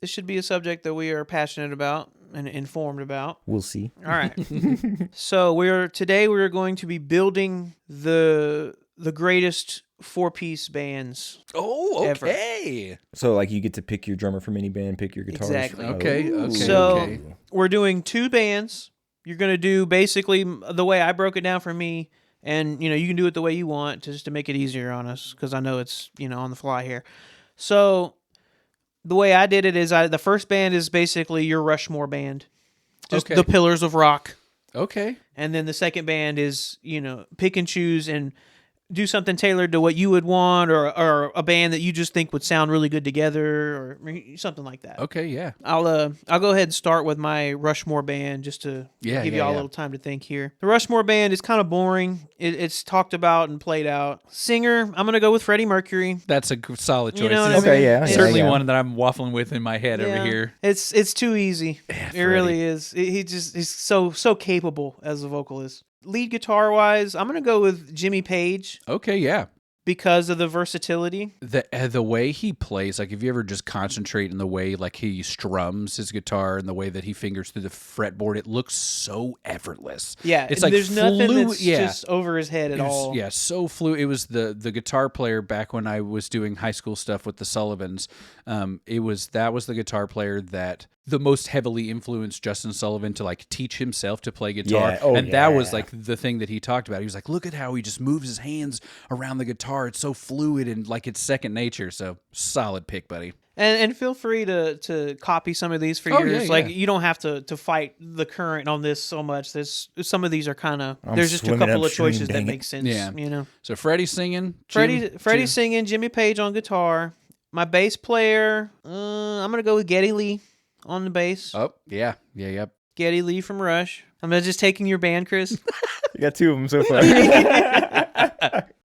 This should be a subject that we are passionate about and informed about. We'll see. All right. So today we're going to be building the greatest 4-piece bands. Oh, Ever. okay. So, like, you get to pick your drummer from any band, pick your guitars. Exactly. Okay, Ooh. okay. So we're doing 2 bands. You're going to do basically the way I broke it down for me, and you can do it the way you want just to make it easier on us, because I know it's on the fly here. So the way I did it is the first band is basically your Rushmore band, just the pillars of rock. Okay. And then the second band is pick and choose and do something tailored to what you would want, or a band that you just think would sound really good together, or something like that. Okay, yeah. I'll go ahead and start with my Rushmore band just to give y'all a little time to think here. The Rushmore band is kind of boring. It's talked about and played out. Singer, I'm gonna go with Freddie Mercury. That's a solid choice. You know what I Okay, mean? yeah. Certainly one that I'm waffling with in my head over here. It's too easy. It really is. He's so capable as a vocalist. Lead guitar wise, I'm gonna go with Jimmy Page. Okay, yeah. Because of the versatility. The way he plays, like if you ever just concentrate in the way like he strums his guitar and the way that he fingers through the fretboard, it looks so effortless. Yeah, it's like there's nothing that's just over his head at all. Yeah, so fluid. It was the guitar player back when I was doing high school stuff with the Sullivans. That was the guitar player that the most heavily influenced Justin Sullivan to like teach himself to play guitar. Yeah. That was like the thing that he talked about. He was like, look at how he just moves his hands around the guitar. It's so fluid and like it's second nature. So solid pick, buddy. And feel free to copy some of these for yours. Like you don't have to fight the current on this so much. There's some of these are kind of there's just a couple of choices that make sense. Yeah. So Freddie singing. Freddie singing, Jimmy Page on guitar. My bass player, I'm gonna go with Geddy Lee on the bass. Oh, yeah. Geddy Lee from Rush. I'm just taking your band, Chris. You got 2 of them so far.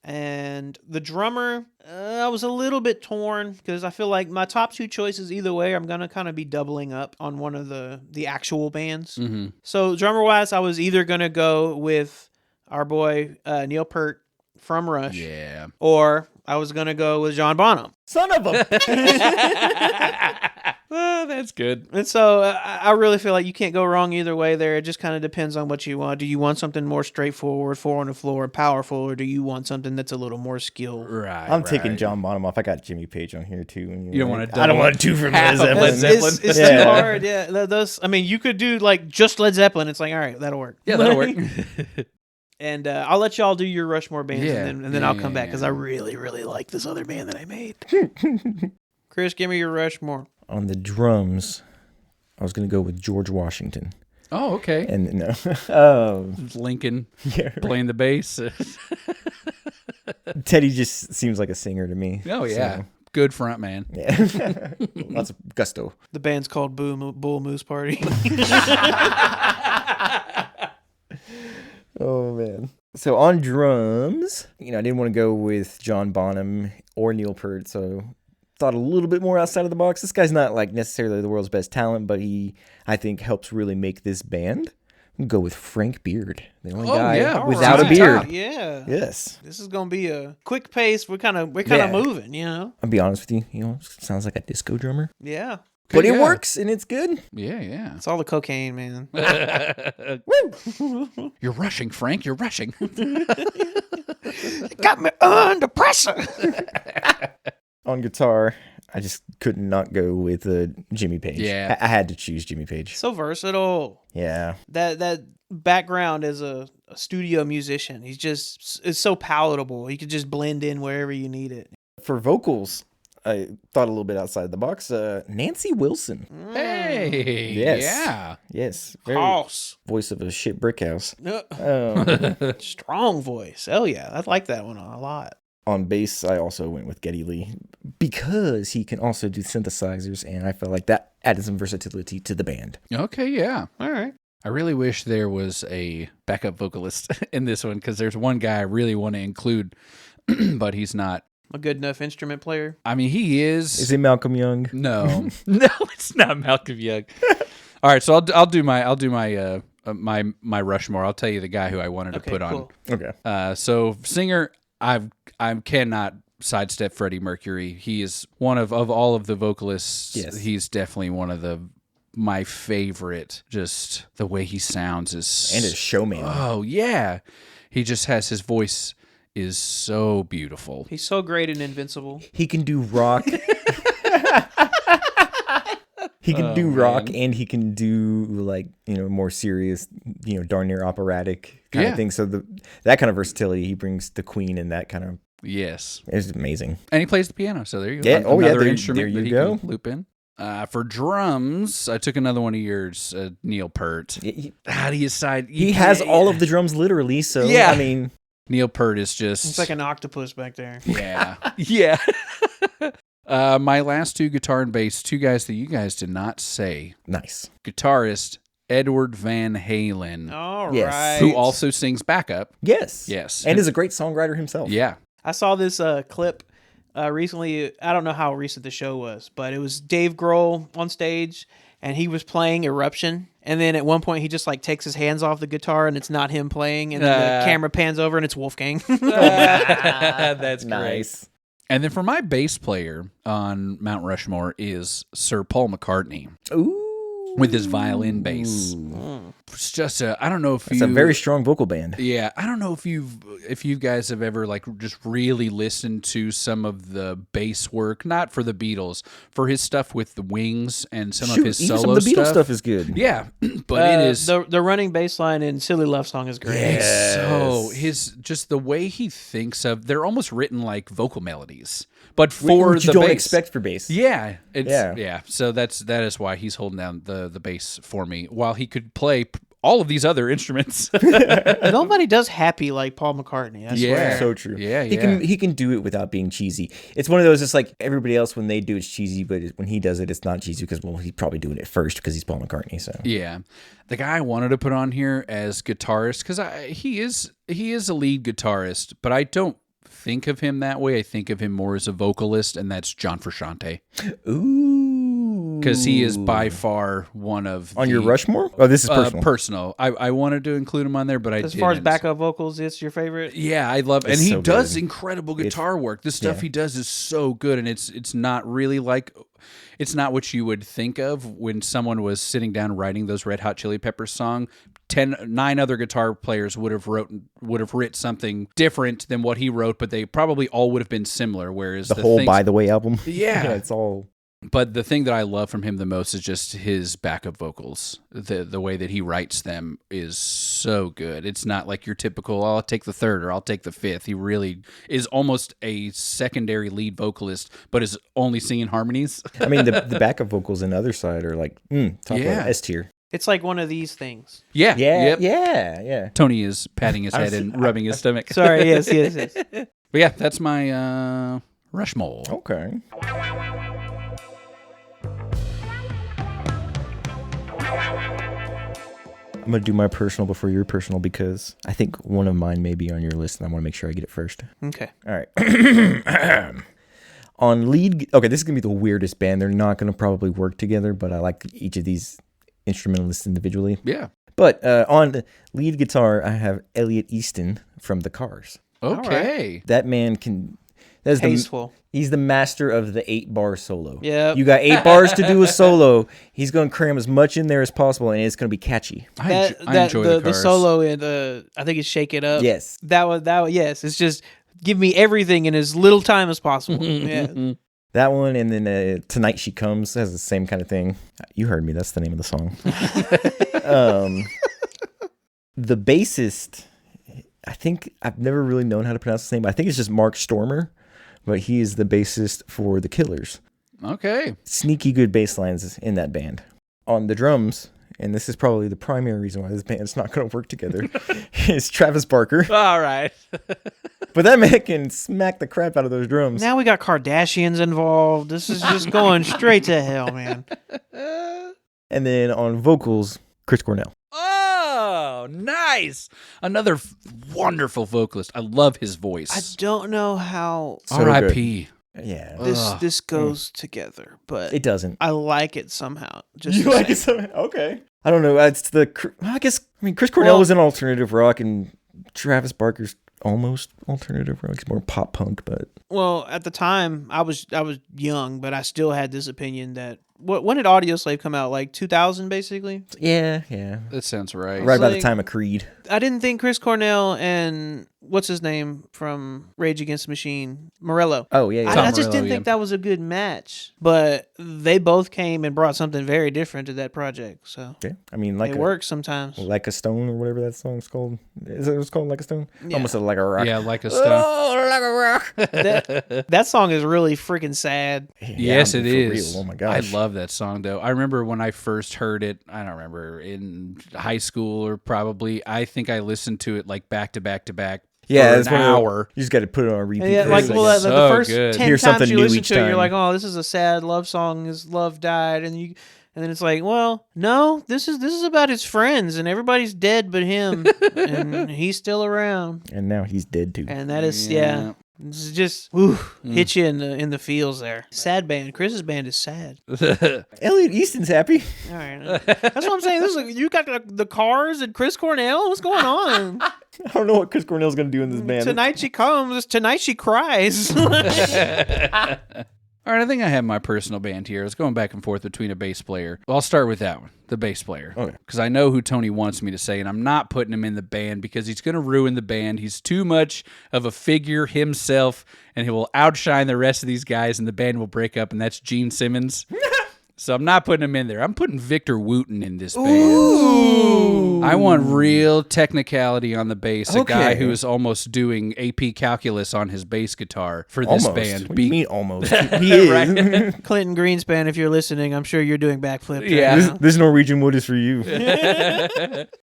And the drummer, I was a little bit torn because I feel like my top 2 choices either way, I'm going to kind of be doubling up on one of the actual bands. Mm-hmm. So drummer-wise, I was either going to go with our boy Neil Peart from Rush. Yeah. Or I was going to go with John Bonham. Son of a... Oh, that's good. And so I really feel like you can't go wrong either way there. It just kind of depends on what you want. Do you want something more straightforward, 4 on the floor, powerful, or do you want something that's a little more skilled? Right. I'm taking John Bonham off. I got Jimmy Page on here too. You don't want to. I don't want 2 from Led Zeppelin. It's too hard. Yeah, those. I mean, you could do like just Led Zeppelin. It's like, all right, that'll work. Yeah, that'll work. And I'll let y'all do your Rushmore bands, and then I'll come back because I really, really like this other band that I made. Chris, give me your Rushmore. On the drums, I was going to go with George Washington. Oh, okay. And no. Lincoln Yeah, playing the bass. Teddy just seems like a singer to me. Oh, yeah. So, Good front man. yeah. Lots of gusto. The band's called Bull Moose Party. Oh, man. So on drums, I didn't want to go with John Bonham or Neil Peart, so thought a little bit more outside of the box. This guy's not like necessarily the world's best talent, but he, I think, helps really make this band. I'm gonna go with Frank Beard, the only guy without a beard. Yeah. Yes. This is gonna be a quick pace. We're kind of moving, I'll be honest with you. Sounds like a disco drummer. Yeah. But it works and it's good. Yeah. It's all the cocaine, man. You're rushing, Frank. You're rushing. Got me under pressure. On guitar, I just could not go with Jimmy Page. Yeah. I had to choose Jimmy Page. So versatile. Yeah. That background as a studio musician, it's so palatable. He could just blend in wherever you need it. For vocals, I thought a little bit outside the box. Nancy Wilson. Hey. Yes. Yeah. Yes. House. Voice of a shit brick house. Strong voice. Hell yeah. I like that one a lot. On bass, I also went with Geddy Lee because he can also do synthesizers, and I felt like that added some versatility to the band. Okay, yeah. All right. I really wish there was a backup vocalist in this one because there's one guy I really want to include, but he's not a good enough instrument player. I mean, he is. Is it Malcolm Young? No, no, it's not Malcolm Young. All right, so I'll do my my Rushmore. I'll tell you the guy who I wanted to put cool. on. Okay. So singer, I cannot sidestep Freddie Mercury. He is one of all of the vocalists. Yes. He's definitely one of my favorite. Just the way he sounds is And his showman. Oh yeah, he just has his voice is so beautiful. He's so great and invincible. He can do rock. He can do rock, and he can do like more serious, darn near operatic kind of thing. So that kind of versatility he brings to Queen, and that kind of is amazing. And he plays the piano, so there you go. Yeah, Another there instrument you that he go. can loop in. For drums, I took another one of yours, Neil Peart. How do you decide? He has all of the drums literally. So Yeah. I mean, Neil Peart is just It's like an octopus back there. yeah, yeah. My last two, guitar and bass, two guys that you guys did not say. nice. Guitarist Edward Van Halen, All Yes. right. who also sings backup. Yes. Yes. And is a great songwriter himself. Yeah. I saw this clip recently. I don't know how recent the show was, but it was Dave Grohl on stage, and he was playing Eruption. And then at one point, he just like takes his hands off the guitar, and it's not him playing. And then the camera pans over, and it's Wolfgang. That's Nice. And then for my bass player on Mount Rushmore is Sir Paul McCartney Ooh. with his violin bass. It's just I don't know if It's a very strong vocal band. Yeah, I don't know if you guys have ever like just really listened to some of the bass work, not for the Beatles, for his stuff with the Wings and some of his even solo some of the Beatles stuff. stuff is good. Yeah, but it is the running bass line in Silly Love Song is great. Yes. so just the way he thinks of, they're almost written like vocal melodies, but for Which the you don't bass. expect for bass. Yeah, Yeah. So that is why he's holding down the bass for me, while he could play all of these other instruments. Nobody does happy like Paul McCartney. I swear. So true. Yeah, He can do it without being cheesy. It's one of those. It's like everybody else when they do it's cheesy, but when he does it, it's not cheesy because he's probably doing it first because he's Paul McCartney. So Yeah, the guy I wanted to put on here as guitarist because he is a lead guitarist, but I don't think of him that way. I think of him more as a vocalist, and that's John Frusciante. Ooh, Because he is by far one of on your Rushmore. Oh, this is personal. Personal. I wanted to include him on there, but As far as didn't. backup vocals, it's your favorite? Yeah, I love, and It's he so does good. incredible guitar work. The stuff he does is so good, and it's not really like, it's not what you would think of when someone was sitting down writing those Red Hot Chili Peppers song. 9 other guitar players would have written something different than what he wrote, but they probably all would have been similar. Whereas the whole things, By the Way album. Yeah. It's all. But the thing that I love from him the most is just his backup vocals. The way that he writes them is so good. It's not like your typical, I'll take the third or I'll take the fifth. He really is almost a secondary lead vocalist, but is only singing harmonies. I mean, the backup vocals in the other side are like top Yeah. S tier. It's like one of these things. Yeah. Yeah, Yep. yeah. Tony is patting his head and rubbing his stomach. Sorry, yes. But yeah, that's my Rushmore. Okay. I'm gonna do my personal before your personal because I think one of mine may be on your list, and I want to make sure I get it first. Okay. All right. On lead, okay, this is gonna be the weirdest band. They're not gonna probably work together, but I like each of these instrumentalists individually. Yeah. But on the lead guitar, I have Elliot Easton from The Cars. Okay. That man can. That's Tasteful. He's the master of the 8-bar solo. Yep. You got 8 bars to do a solo. He's going to cram as much in there as possible, and it's going to be catchy. I enjoy the Cars. solo in I think it's Shake It Up. Yes. That was yes. It's just give me everything in as little time as possible. Yeah. That one, and then Tonight She Comes has the same kind of thing. You heard me. That's the name of the song. The bassist, I think I've never really known how to pronounce his name. I think it's just Mark Stormer, but he is the bassist for The Killers. Okay. Sneaky good bass lines in that band. On the drums, and this is probably the primary reason why this band's not going to work together, is Travis Barker. All right. But that man can smack the crap out of those drums. Now we got Kardashians involved. This is just going straight to hell, man. And then on vocals, Chris Cornell. Oh, nice. Another wonderful vocalist. I love his voice. I don't know how So R.I.P. Yeah. this goes together, but It doesn't. I like it somehow. Just You the like same. it so okay. I don't know. It's I mean, Chris Cornell was an alternative rock, and Travis Barker's almost alternative rock. It's more pop punk, but Well, at the time, I was young, but I still had this opinion that when did Audioslave come out? Like 2000, basically. yeah. That sounds right. Right by the like- time of Creed. I didn't think Chris Cornell and what's his name from Rage Against the Machine, Morello. Oh yeah, yeah. I Tom just Morello, didn't yeah. think that was a good match, but they both came and brought something very different to that project. So yeah. I mean, like it works sometimes. Like a Stone or whatever that song's called. Is it what's called Like a Stone? Yeah. Almost like a rock. Yeah, like a stone. Oh, like a rock. That song is really freaking sad. Yes, Yeah, it for is. real. Oh my gosh. I love that song though. I remember when I first heard it, I don't remember, in high school or probably, I think I listened to it like back to back to back Yeah, for it's an one of the- hour. You just got to put it on repeat. Yeah, for like a well, second. the So first good. 10 Hear times something you new listen each to it, you're time. like, oh, this is a sad love song. His love died, and then it's like, well, no, this is about his friends, and everybody's dead but him, and he's still around, And now he's dead too. and that is yeah. It's just hit you in the feels there. Sad band. Chris's band is sad. Elliot Easton's happy. All right, that's what I'm saying. This is you got the Cars and Chris Cornell. What's going on? I don't know what Chris Cornell's going to do in this band. Tonight she comes. Tonight she cries. All right, I think I have my personal band here. I was going back and forth between a bass player. Well, I'll start with that one, the bass player. Okay. Because I know who Tony wants me to say, and I'm not putting him in the band because he's going to ruin the band. He's too much of a figure himself, and he will outshine the rest of these guys, and the band will break up, and that's Gene Simmons. So I'm not putting him in there. I'm putting Victor Wooten in this band. Ooh. I want real technicality on the bass. A guy Okay. who is almost doing AP calculus on his bass guitar for this Almost. band. What do you mean almost? He is. Right. Clinton Greenspan, if you're listening, I'm sure you're doing backflips. right Yeah. now. This Norwegian wood is for you.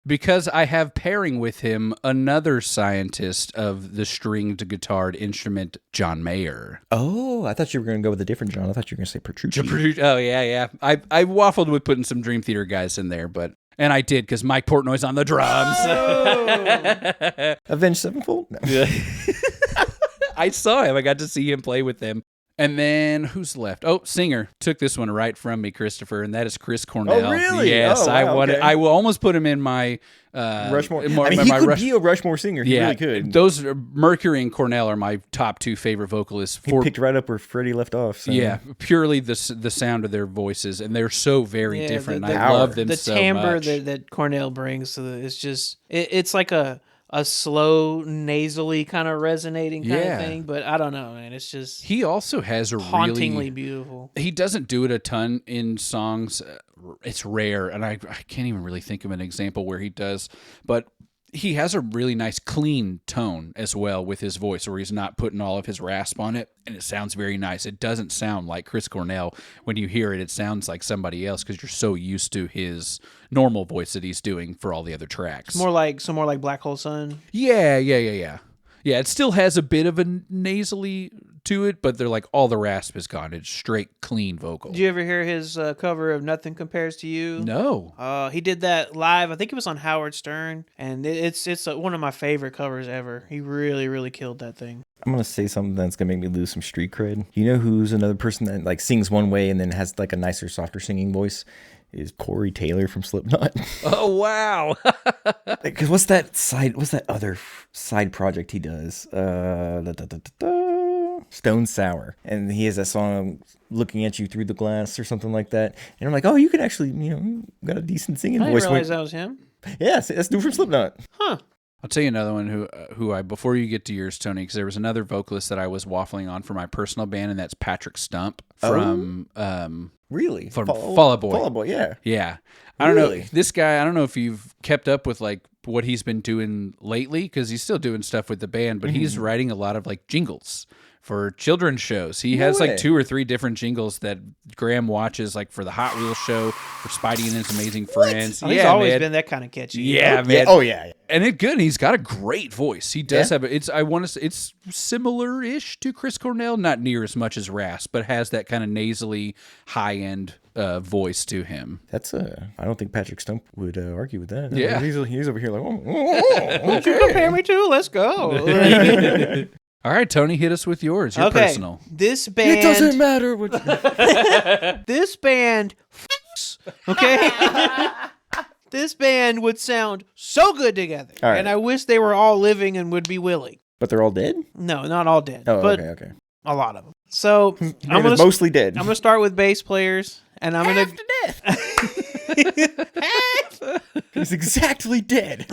Because I have pairing with him another scientist of the stringed guitared instrument, John Mayer. Oh, I thought you were going to go with a different John. I thought you were going to say Petrucci. Oh, yeah. I waffled with putting some Dream Theater guys in there, and I did because Mike Portnoy's on the drums. Avenged Sevenfold? No. I saw him. I got to see him play with them. And then who's left? Oh, singer. Took this one right from me, Christopher, and that is Chris Cornell. Oh, really? Yes, Oh, I wow, wanted. okay. I will almost put him in my Rushmore. in I mean, he could be a Rushmore singer. He really could. Those Mercury and Cornell are my top two favorite vocalists. He picked right up where Freddie left off. So. Yeah, purely the sound of their voices, and they're so very Yeah, different. the and I love them the so timbre much. that Cornell brings to it's just it's like a slow nasally kind of resonating kind Yeah. of thing, but I don't know, man. It's just He also has a hauntingly really. beautiful. He doesn't do it a ton in songs. It's rare, and I can't even really think of an example where he does, but he has a really nice clean tone as well with his voice, where he's not putting all of his rasp on it, and it sounds very nice. It doesn't sound like Chris Cornell. When you hear it, it sounds like somebody else because you're so used to his normal voice that he's doing for all the other tracks. More like Black Hole Sun. Yeah. Yeah, it still has a bit of a nasally to it, but they're like all the rasp is gone. It's straight, clean vocal. Did you ever hear his cover of Nothing Compares to You? No. He did that live. I think it was on Howard Stern, and it's one of my favorite covers ever. He really, really killed that thing. I'm going to say something that's going to make me lose some street cred. You know who's another person that like sings one way and then has like a nicer, softer singing voice? Is Corey Taylor from Slipknot. Oh, wow. Because what's that other side project he does? Stone Sour. And he has that song, Looking at You Through the Glass or something like that. And I'm like, oh, you can actually, got a decent singing I didn't voice. realize that was him. Yeah, that's dude from Slipknot. Huh. I'll tell you another one who I, before you get to yours, Tony, because there was another vocalist that I was waffling on for my personal band, and that's Patrick Stump from Really? from Fall Out Boy. Fall Out Boy, yeah. Yeah. I don't know. Really? This guy, I don't know if you've kept up with like what he's been doing lately, because he's still doing stuff with the band, but he's writing a lot of like jingles for children's shows. He has way. like 2 or 3 different jingles that Graham watches, like for the Hot Wheels show, for Spidey and His Amazing Friends. Oh, he's always been that kind of catchy. Yeah, man. Yeah. Oh, yeah. And it's good. And he's got a great voice. He does have I want to say it's similar-ish to Chris Cornell, not near as much as rasp, but has that kind of nasally high-end voice to him. That's I don't think Patrick Stump would argue with that. Yeah. He's over here like, What you compare me to? Let's go. All right, Tony, hit us with yours. Your Okay. personal. This band. It doesn't matter what This band. Okay. This band would sound so good together. All right. And I wish they were all living and would be willing. But they're all dead? No, not all dead. Oh, but okay. a lot of them. So I'm mostly dead. I'm going to start with bass players. And I'm going to death. He's exactly dead.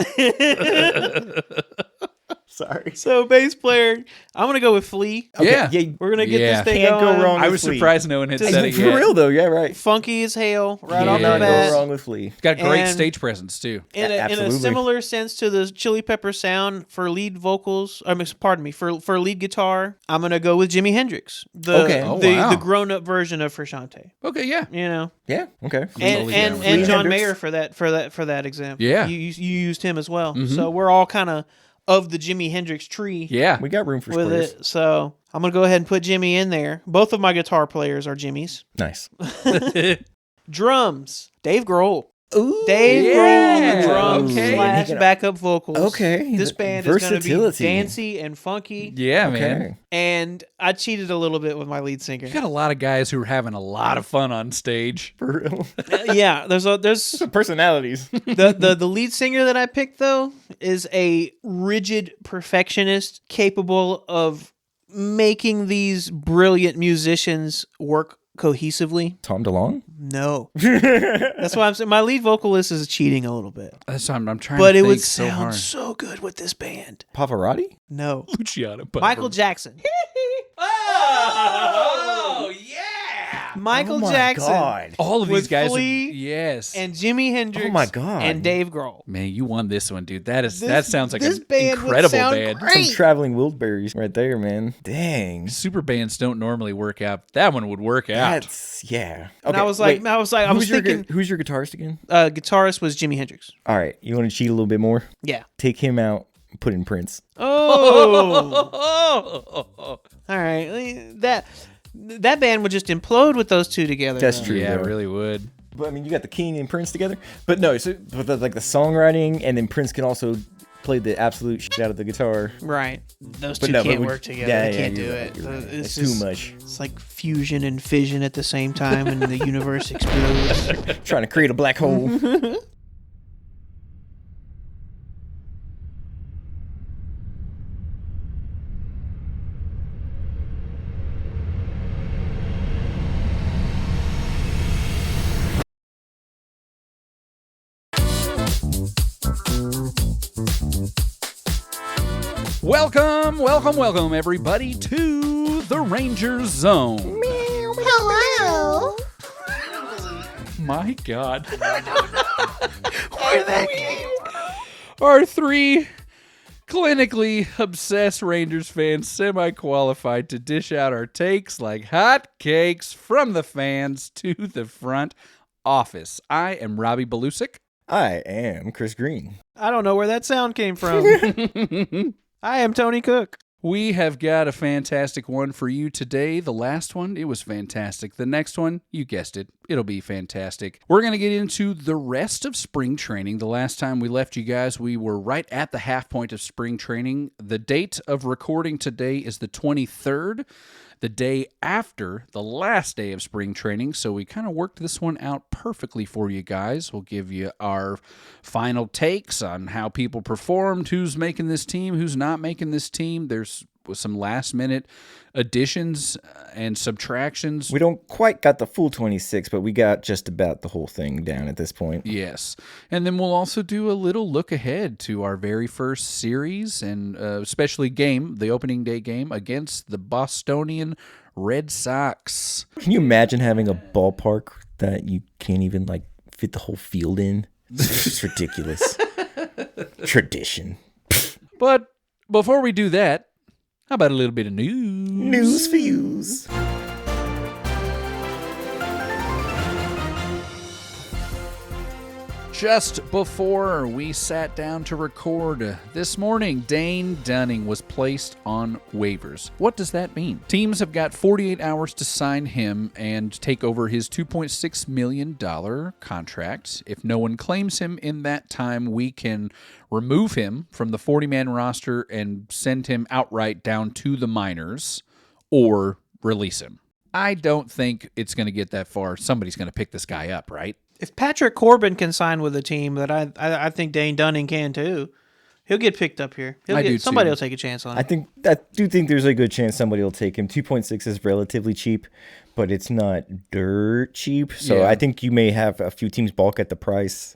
Sorry. So bass player, I'm going to go with Flea. Yeah. We're going to get this thing Can't going. go wrong I with was Flea. surprised no one had said it For yet. real, though. Yeah, right. Funky as hell right off the Not bat. go wrong with Flea. Got great And- stage presence, too. In a Absolutely. similar sense to the Chili Pepper sound for lead vocals, for lead guitar, I'm gonna go with Jimi Hendrix, Okay. Oh, wow. the grown up version of Frusciante. Okay, yeah. You know, Yeah, okay. and Totally and, down. and Flea John Hendrix. Mayer for that example. Yeah. you used him as well. So we're all kind of the Jimi Hendrix tree. Yeah. We got room for With squares. it, so I'm gonna go ahead and put Jimmy in there. Both of my guitar players are Jimmy's. Nice. Drums, Dave Grohl. Ooh. Dave Grohl on the Yeah, drums okay. slash backup vocals. Okay, This the band is going to be versatility. dancey and funky. Yeah, Okay. man. And I cheated a little bit with my lead singer. You got a lot of guys who are having a lot of fun on stage. For real. Yeah, there's Personalities. the lead singer that I picked though is a rigid perfectionist capable of making these brilliant musicians work cohesively. Tom DeLonge? No. That's why I'm saying my lead vocalist is cheating a little bit. That's what I'm trying But to it think would so sound hard. so good with this band. Pavarotti? No. Luciano Michael Jackson. Oh, yeah. Michael Oh my Jackson God. All of these with guys Flea are, yes. and Jimi Hendrix Oh my God. and Dave Grohl. Man, you won this one, dude. That This- sounds like this an band would incredible sound band. great. Some traveling Wilburys right there, man. Dang. Super bands don't normally work out. That one would work out. That's, yeah. And Okay, I was like, wait. I was thinking, Who's your guitarist again? guitarist was Jimi Hendrix. All right. You want to cheat a little bit more? Yeah. Take him out, put in Prince. Oh. Oh, All right. That band would just implode with those two together. That's though. true. yeah, it bro. really would. But I mean, you got the King and Prince together. But no, so but like the songwriting, and then Prince can also play the absolute shit out of the guitar. Right. Those But two no, but can't we- work together. yeah, They yeah, can't you're do right, it. you're right. It's It's just- too much. It's like fusion and fission at the same time, and the universe explodes. Trying to create a black hole. Welcome, everybody, to the Ranger Zone. Hello. My God. Our three clinically obsessed Rangers fans semi-qualified to dish out our takes like hot cakes from the fans to the front office. I am Robbie Belusic. I am Chris Green. I don't know where that sound came from. I am Tony Cook. We have got a fantastic one for you today. The last one, it was fantastic. The next one, you guessed it, it'll be fantastic. We're going to get into the rest of spring training. The last time we left you guys, we were right at the half point of spring training. The date of recording today is the 23rd, the day after the last day of spring training. So we kind of worked this one out perfectly for you guys. We'll give you our final takes on how people performed, who's making this team, who's not making this team. There's some last minute additions and subtractions. We don't quite got the full 26, but we got just about the whole thing down at this point. Yes. And then we'll also do a little look ahead to our very first series and especially game, the opening day game against the Bostonian Red Sox. Can you imagine having a ballpark that you can't even like fit the whole field in? It's just ridiculous. Tradition. But before we do that, how about a little bit of news? News for yous. Just before we sat down to record this morning, Dane Dunning was placed on waivers. What does that mean? Teams have got 48 hours to sign him and take over his $2.6 million contract. If no one claims him in that time, we can remove him from the 40-man roster and send him outright down to the minors or release him. I don't think it's going to get that far. Somebody's going to pick this guy up, right? If Patrick Corbin can sign with a team, that I think Dane Dunning can too. He'll get picked up here. Somebody will take a chance on him. I do think there's a good chance somebody will take him. 2.6 is relatively cheap, but it's not dirt cheap. So Yeah. I think you may have a few teams balk at the price.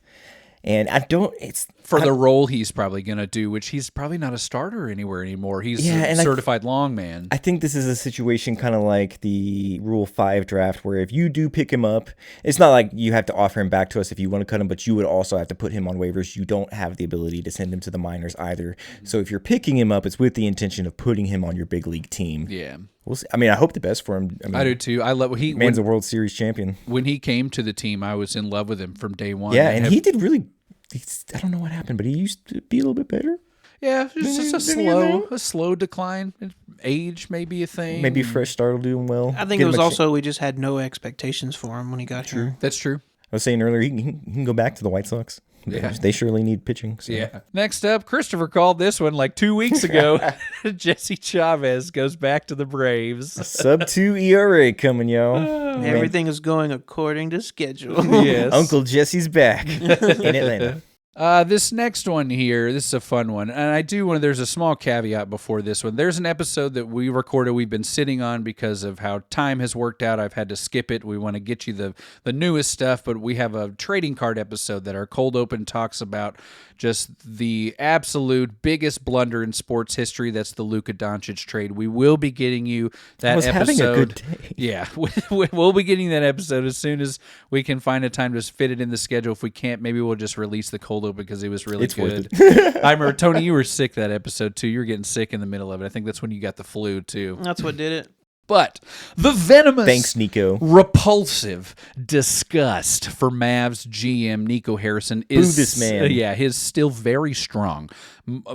And the role he's probably going to do, which he's probably not a starter anywhere anymore. He's a certified long man. I think this is a situation kind of like the Rule 5 draft, where if you do pick him up, it's not like you have to offer him back to us if you want to cut him, but you would also have to put him on waivers. You don't have the ability to send him to the minors either. So if you're picking him up, it's with the intention of putting him on your big league team. Yeah. We'll see. I mean, I hope the best for him. I do too. I love man's a World Series champion. When he came to the team, I was in love with him from day one. Yeah, and he did really. I don't know what happened, but he used to be a little bit better. Yeah, it's just a slow decline. Age may be a thing. Maybe fresh start will do him well. I think it was also we just had no expectations for him when he got here. That's true. I was saying earlier, he can go back to the White Sox. Yeah. They surely need pitching. So. Yeah. Next up, Christopher called this one like 2 weeks ago. Jesse Chavez goes back to the Braves. Sub-2 ERA coming, y'all. Everything is going according to schedule. Yes. Uncle Jesse's back in Atlanta. This next one here, this is a fun one. And I do want to, there's a small caveat before this one. There's an episode that we recorded we've been sitting on because of how time has worked out. I've had to skip it. We want to get you the newest stuff, but we have a trading card episode that our cold open talks about just the absolute biggest blunder in sports history. That's the Luka Doncic trade. We will be getting you that I was episode. having a good day. Yeah, we'll be getting that episode as soon as we can find a time to fit it in the schedule. If we can't, maybe we'll just release the cold open because it was really good. I remember, Tony, you were sick that episode too. You were getting sick in the middle of it. I think that's when you got the flu too. That's what did it. But the venomous, Thanks, Nico. repulsive disgust for Mavs GM Nico Harrison is Boo this man. His still very strong.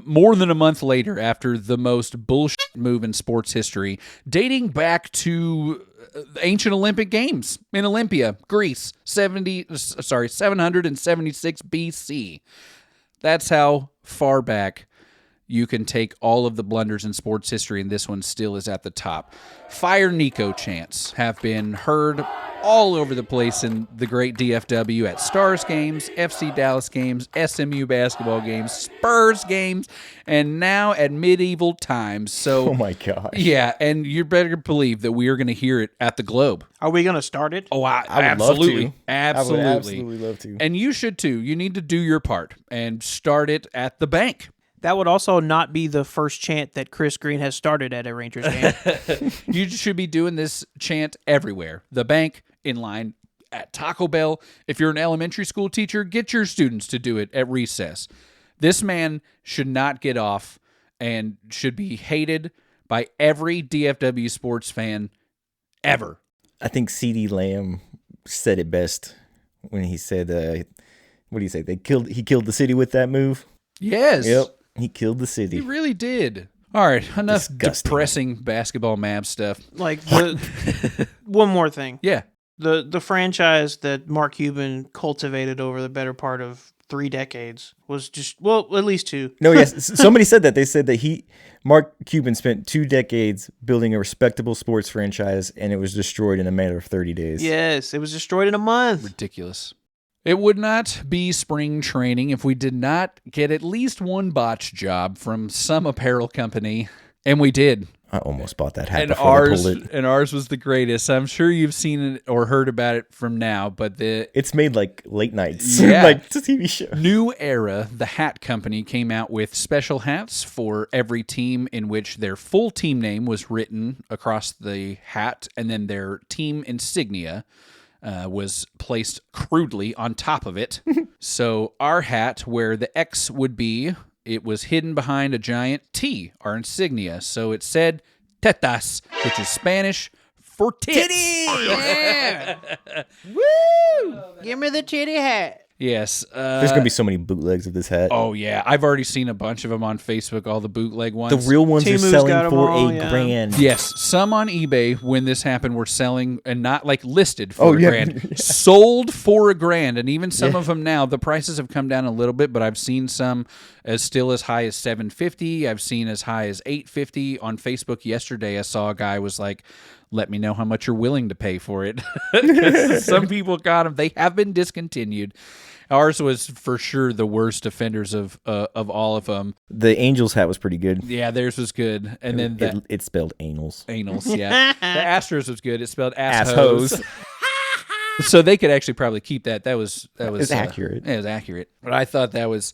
More than a month later, after the most bullshit move in sports history, dating back to ancient Olympic Games in Olympia, Greece, 776 BC. That's how far back you can take all of the blunders in sports history, and this one still is at the top. Fire Nico chants have been heard all over the place in the great DFW at Stars games, FC Dallas games, SMU basketball games, Spurs games, and now at medieval times. So, Oh my gosh. yeah, and you better believe that we are going to hear it at the Globe. Are we going to start it? Oh, I would absolutely, love to. absolutely, I would absolutely love to. And you should too. You need to do your part and start it at the bank. That would also not be the first chant that Chris Green has started at a Rangers game. You should be doing this chant everywhere. The bank, in line, at Taco Bell. If you're an elementary school teacher, get your students to do it at recess. This man should not get off and should be hated by every DFW sports fan ever. I think C.D. Lamb said it best when he said, what do you say? He killed the city with that move. Yes. Yep. He killed the He city. really did. All right, enough Disgusting. depressing basketball map stuff. Like, one more thing. Yeah. The franchise that Mark Cuban cultivated over the better part of 3 decades was just, well, at least 2. No, yes. Somebody said that. They said that Mark Cuban spent 2 decades building a respectable sports franchise, and it was destroyed in a matter of 30 days. Yes, it was destroyed in a month. Ridiculous. It would not be spring training if we did not get at least one botch job from some apparel company, and we did. I almost bought that hat And before they pulled it. ours was the greatest. I'm sure you've seen it or heard about it from now, but It's made like late nights. Yeah. Like it's a TV show. New Era, the hat company, came out with special hats for every team in which their full team name was written across the hat, and then their team insignia was placed crudely on top of it. So our hat, where the X would be, it was hidden behind a giant T, our insignia. So it said tetas, which is Spanish for tits. Yeah. Woo! Give me the titty hat. Yes. There's going to be so many bootlegs of this hat. Oh, yeah. I've already seen a bunch of them on Facebook, all the bootleg ones. The real ones Timu's are selling got 'em for all, a yeah. grand. Yes, some on eBay when this happened were selling and not like listed for Oh, a yeah. grand, sold for a grand, and even some of them now the prices have come down a little bit, but I've seen some still as high as $750. I've seen as high as $850 on Facebook. Yesterday, I saw a guy was like, "Let me know how much you're willing to pay for it." Some people got them. They have been discontinued. Ours was for sure the worst offenders of all of them. The Angels hat was pretty good. Yeah, theirs was good, and then It spelled anals. Anals, yeah. The Astros was good. It spelled Assholes. So they could actually probably keep that. That was accurate. It was accurate. But I thought that was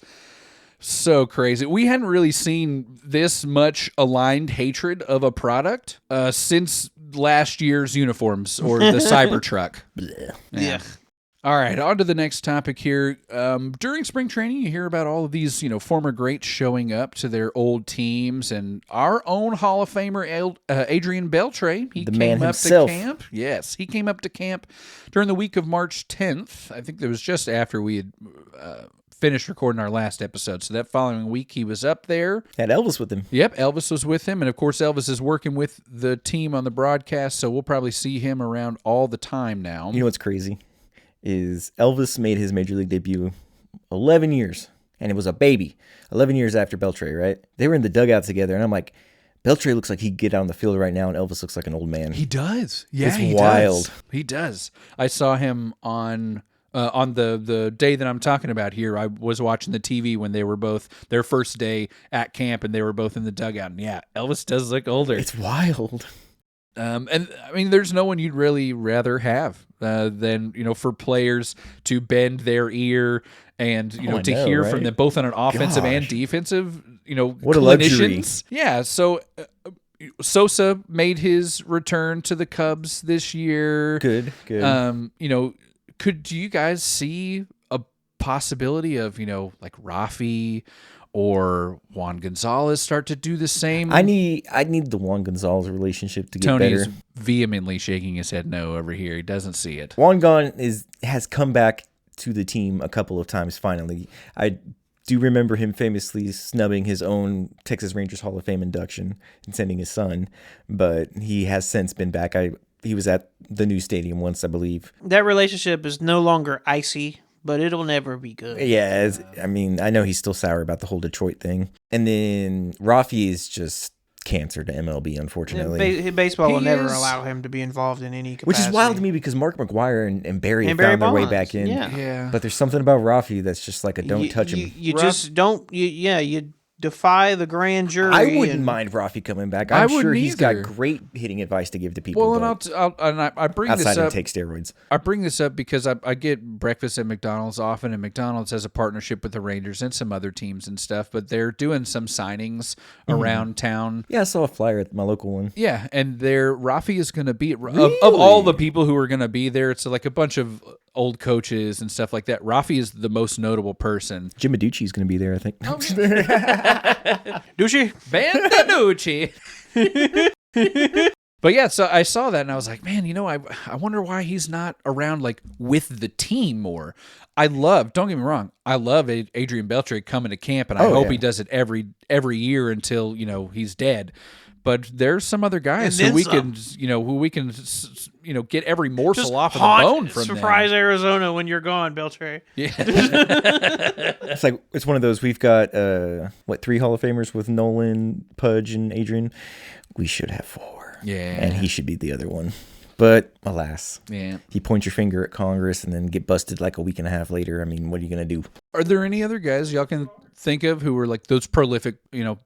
so crazy. We hadn't really seen this much aligned hatred of a product since last year's uniforms or the Cybertruck. Yeah. All right, on to the next topic here. During spring training, you hear about all of these, former greats showing up to their old teams, and our own Hall of Famer Adrian Beltre, he came up to camp. Yes, he came up to camp during the week of March 10th. I think that was just after we had finished recording our last episode. So that following week, he was up there. Had Elvis with him. Yep, Elvis was with him, and of course, Elvis is working with the team on the broadcast, so we'll probably see him around all the time now. You know what's crazy? Is Elvis made his Major League debut 11 years, and it was a baby. 11 years after Beltre, right? They were in the dugout together, and I'm like, Beltre looks like he'd get out on the field right now, and Elvis looks like an old man. He does. Yeah, it's wild. He does. I saw him on the day that I'm talking about here. I was watching the TV when they were both their first day at camp, and they were both in the dugout. And yeah, Elvis does look older. It's wild. And I mean, there's no one you'd really rather have than, for players to bend their ear and, to hear from them both on an offensive and defensive, what a luxury. Yeah. So Sosa made his return to the Cubs this year. Good. Do you guys see a possibility of, like Rafi or Juan Gonzalez start to do the same? I need the Juan Gonzalez relationship to get Tony's better. Vehemently shaking his head no over here. He doesn't see it. Juan Gon has come back to the team a couple of times finally. I do remember him famously snubbing his own Texas Rangers Hall of Fame induction and sending his son, but he has since been back. He was at the new stadium once, I believe. That relationship is no longer icy, but it'll never be good. Yeah, I know he's still sour about the whole Detroit thing. And then Rafi is just cancer to MLB, unfortunately. Baseball will never allow him to be involved in any capacity. Which is wild to me because Mark McGwire and Barry have found their way back in. Yeah. But there's something about Rafi that's just like a don't touch him. You just don't, you defy the grand jury. I wouldn't mind Rafi coming back. I'm sure he's got great hitting advice to give to people. Well, and I bring this up. Outside of take steroids. I bring this up because I get breakfast at McDonald's often, and McDonald's has a partnership with the Rangers and some other teams and stuff, but they're doing some signings around town. Yeah, I saw a flyer at my local one. Yeah, and Rafi is going to be, of all the people who are going to be there, it's like a bunch of old coaches and stuff like that. Rafi is the most notable person. Jim Aducci is going to be there, I think. Ducci? Bandanucci. But yeah, so I saw that and I was like, man, I wonder why he's not around like with the team more. Don't get me wrong, I love Adrian Beltre coming to camp, and I hope he does it every year until he's dead. But there's some other guys who we can get every morsel off of the bone from. Surprise them. Arizona when you're gone, Beltre. Yeah. It's one of those. We've got 3 Hall of Famers with Nolan, Pudge, and Adrian. We should have 4. Yeah, and he should be the other one. But alas, you point your finger at Congress and then get busted like a week and a half later. I mean, what are you gonna do? Are there any other guys y'all can think of who were like those prolific,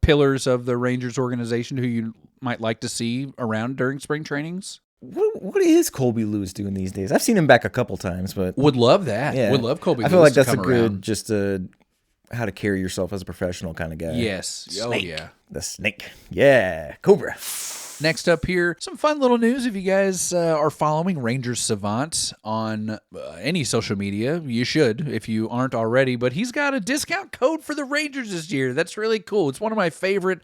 pillars of the Rangers organization who you might like to see around during spring trainings? What is Colby Lewis doing these days? I've seen him back a couple times, but would love that. Yeah. Would love Colby Lewis. I feel like that's to come around. just how to carry yourself as a professional kind of guy. Yes. Snake. Oh yeah. The snake. Yeah. Cobra. Next up here, some fun little news. If you guys are following Rangers Savant on any social media, you should if you aren't already. But he's got a discount code for the Rangers this year. That's really cool. It's one of my favorite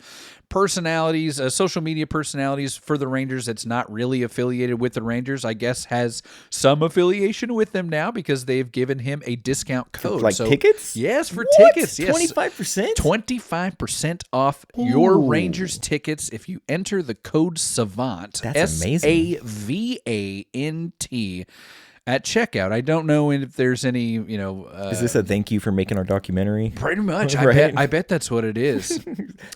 personalities, social media personalities for the Rangers that's not really affiliated with the Rangers. I guess has some affiliation with them now because they've given him a discount code. Like tickets? Yes, for what? tickets. Yes. 25%? 25% off your Rangers tickets if you enter the code SAVANT. That's amazing. SAVANT. at checkout. I don't know if there's any, Is this a thank you for making our documentary? pretty much. Right. I bet that's what it is.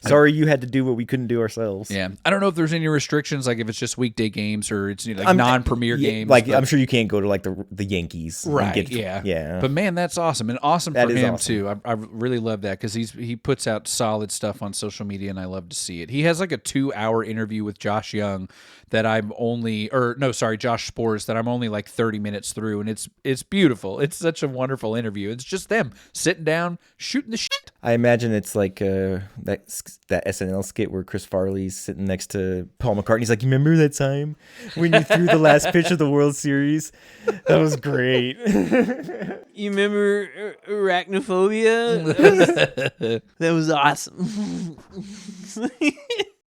Sorry you had to do what we couldn't do ourselves. Yeah. I don't know if there's any restrictions, like if it's just weekday games or it's non-premier games. Like, I'm sure you can't go to like the Yankees. and Right. get- Yeah. But man, that's awesome. And awesome That for is him awesome. too. I really love that because he puts out solid stuff on social media and I love to see it. He has like a 2-hour interview with Josh Young that Josh Spores that I'm only like 30 minutes through, and it's beautiful. It's such a wonderful interview. It's just them sitting down, shooting the shit. I imagine it's like that SNL skit where Chris Farley's sitting next to Paul McCartney. He's like, "You remember that time when you threw the last pitch of the World Series? That was great." You remember arachnophobia? That was awesome.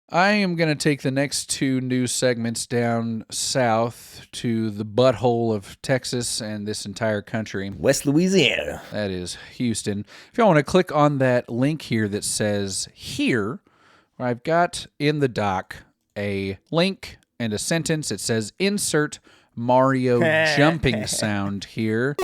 I am going to take the next 2 news segments down south to the butthole of Texas and this entire country. West Louisiana. That is Houston. If y'all want to click on that link here that says here, I've got in the doc a link and a sentence. It says insert Mario jumping sound here.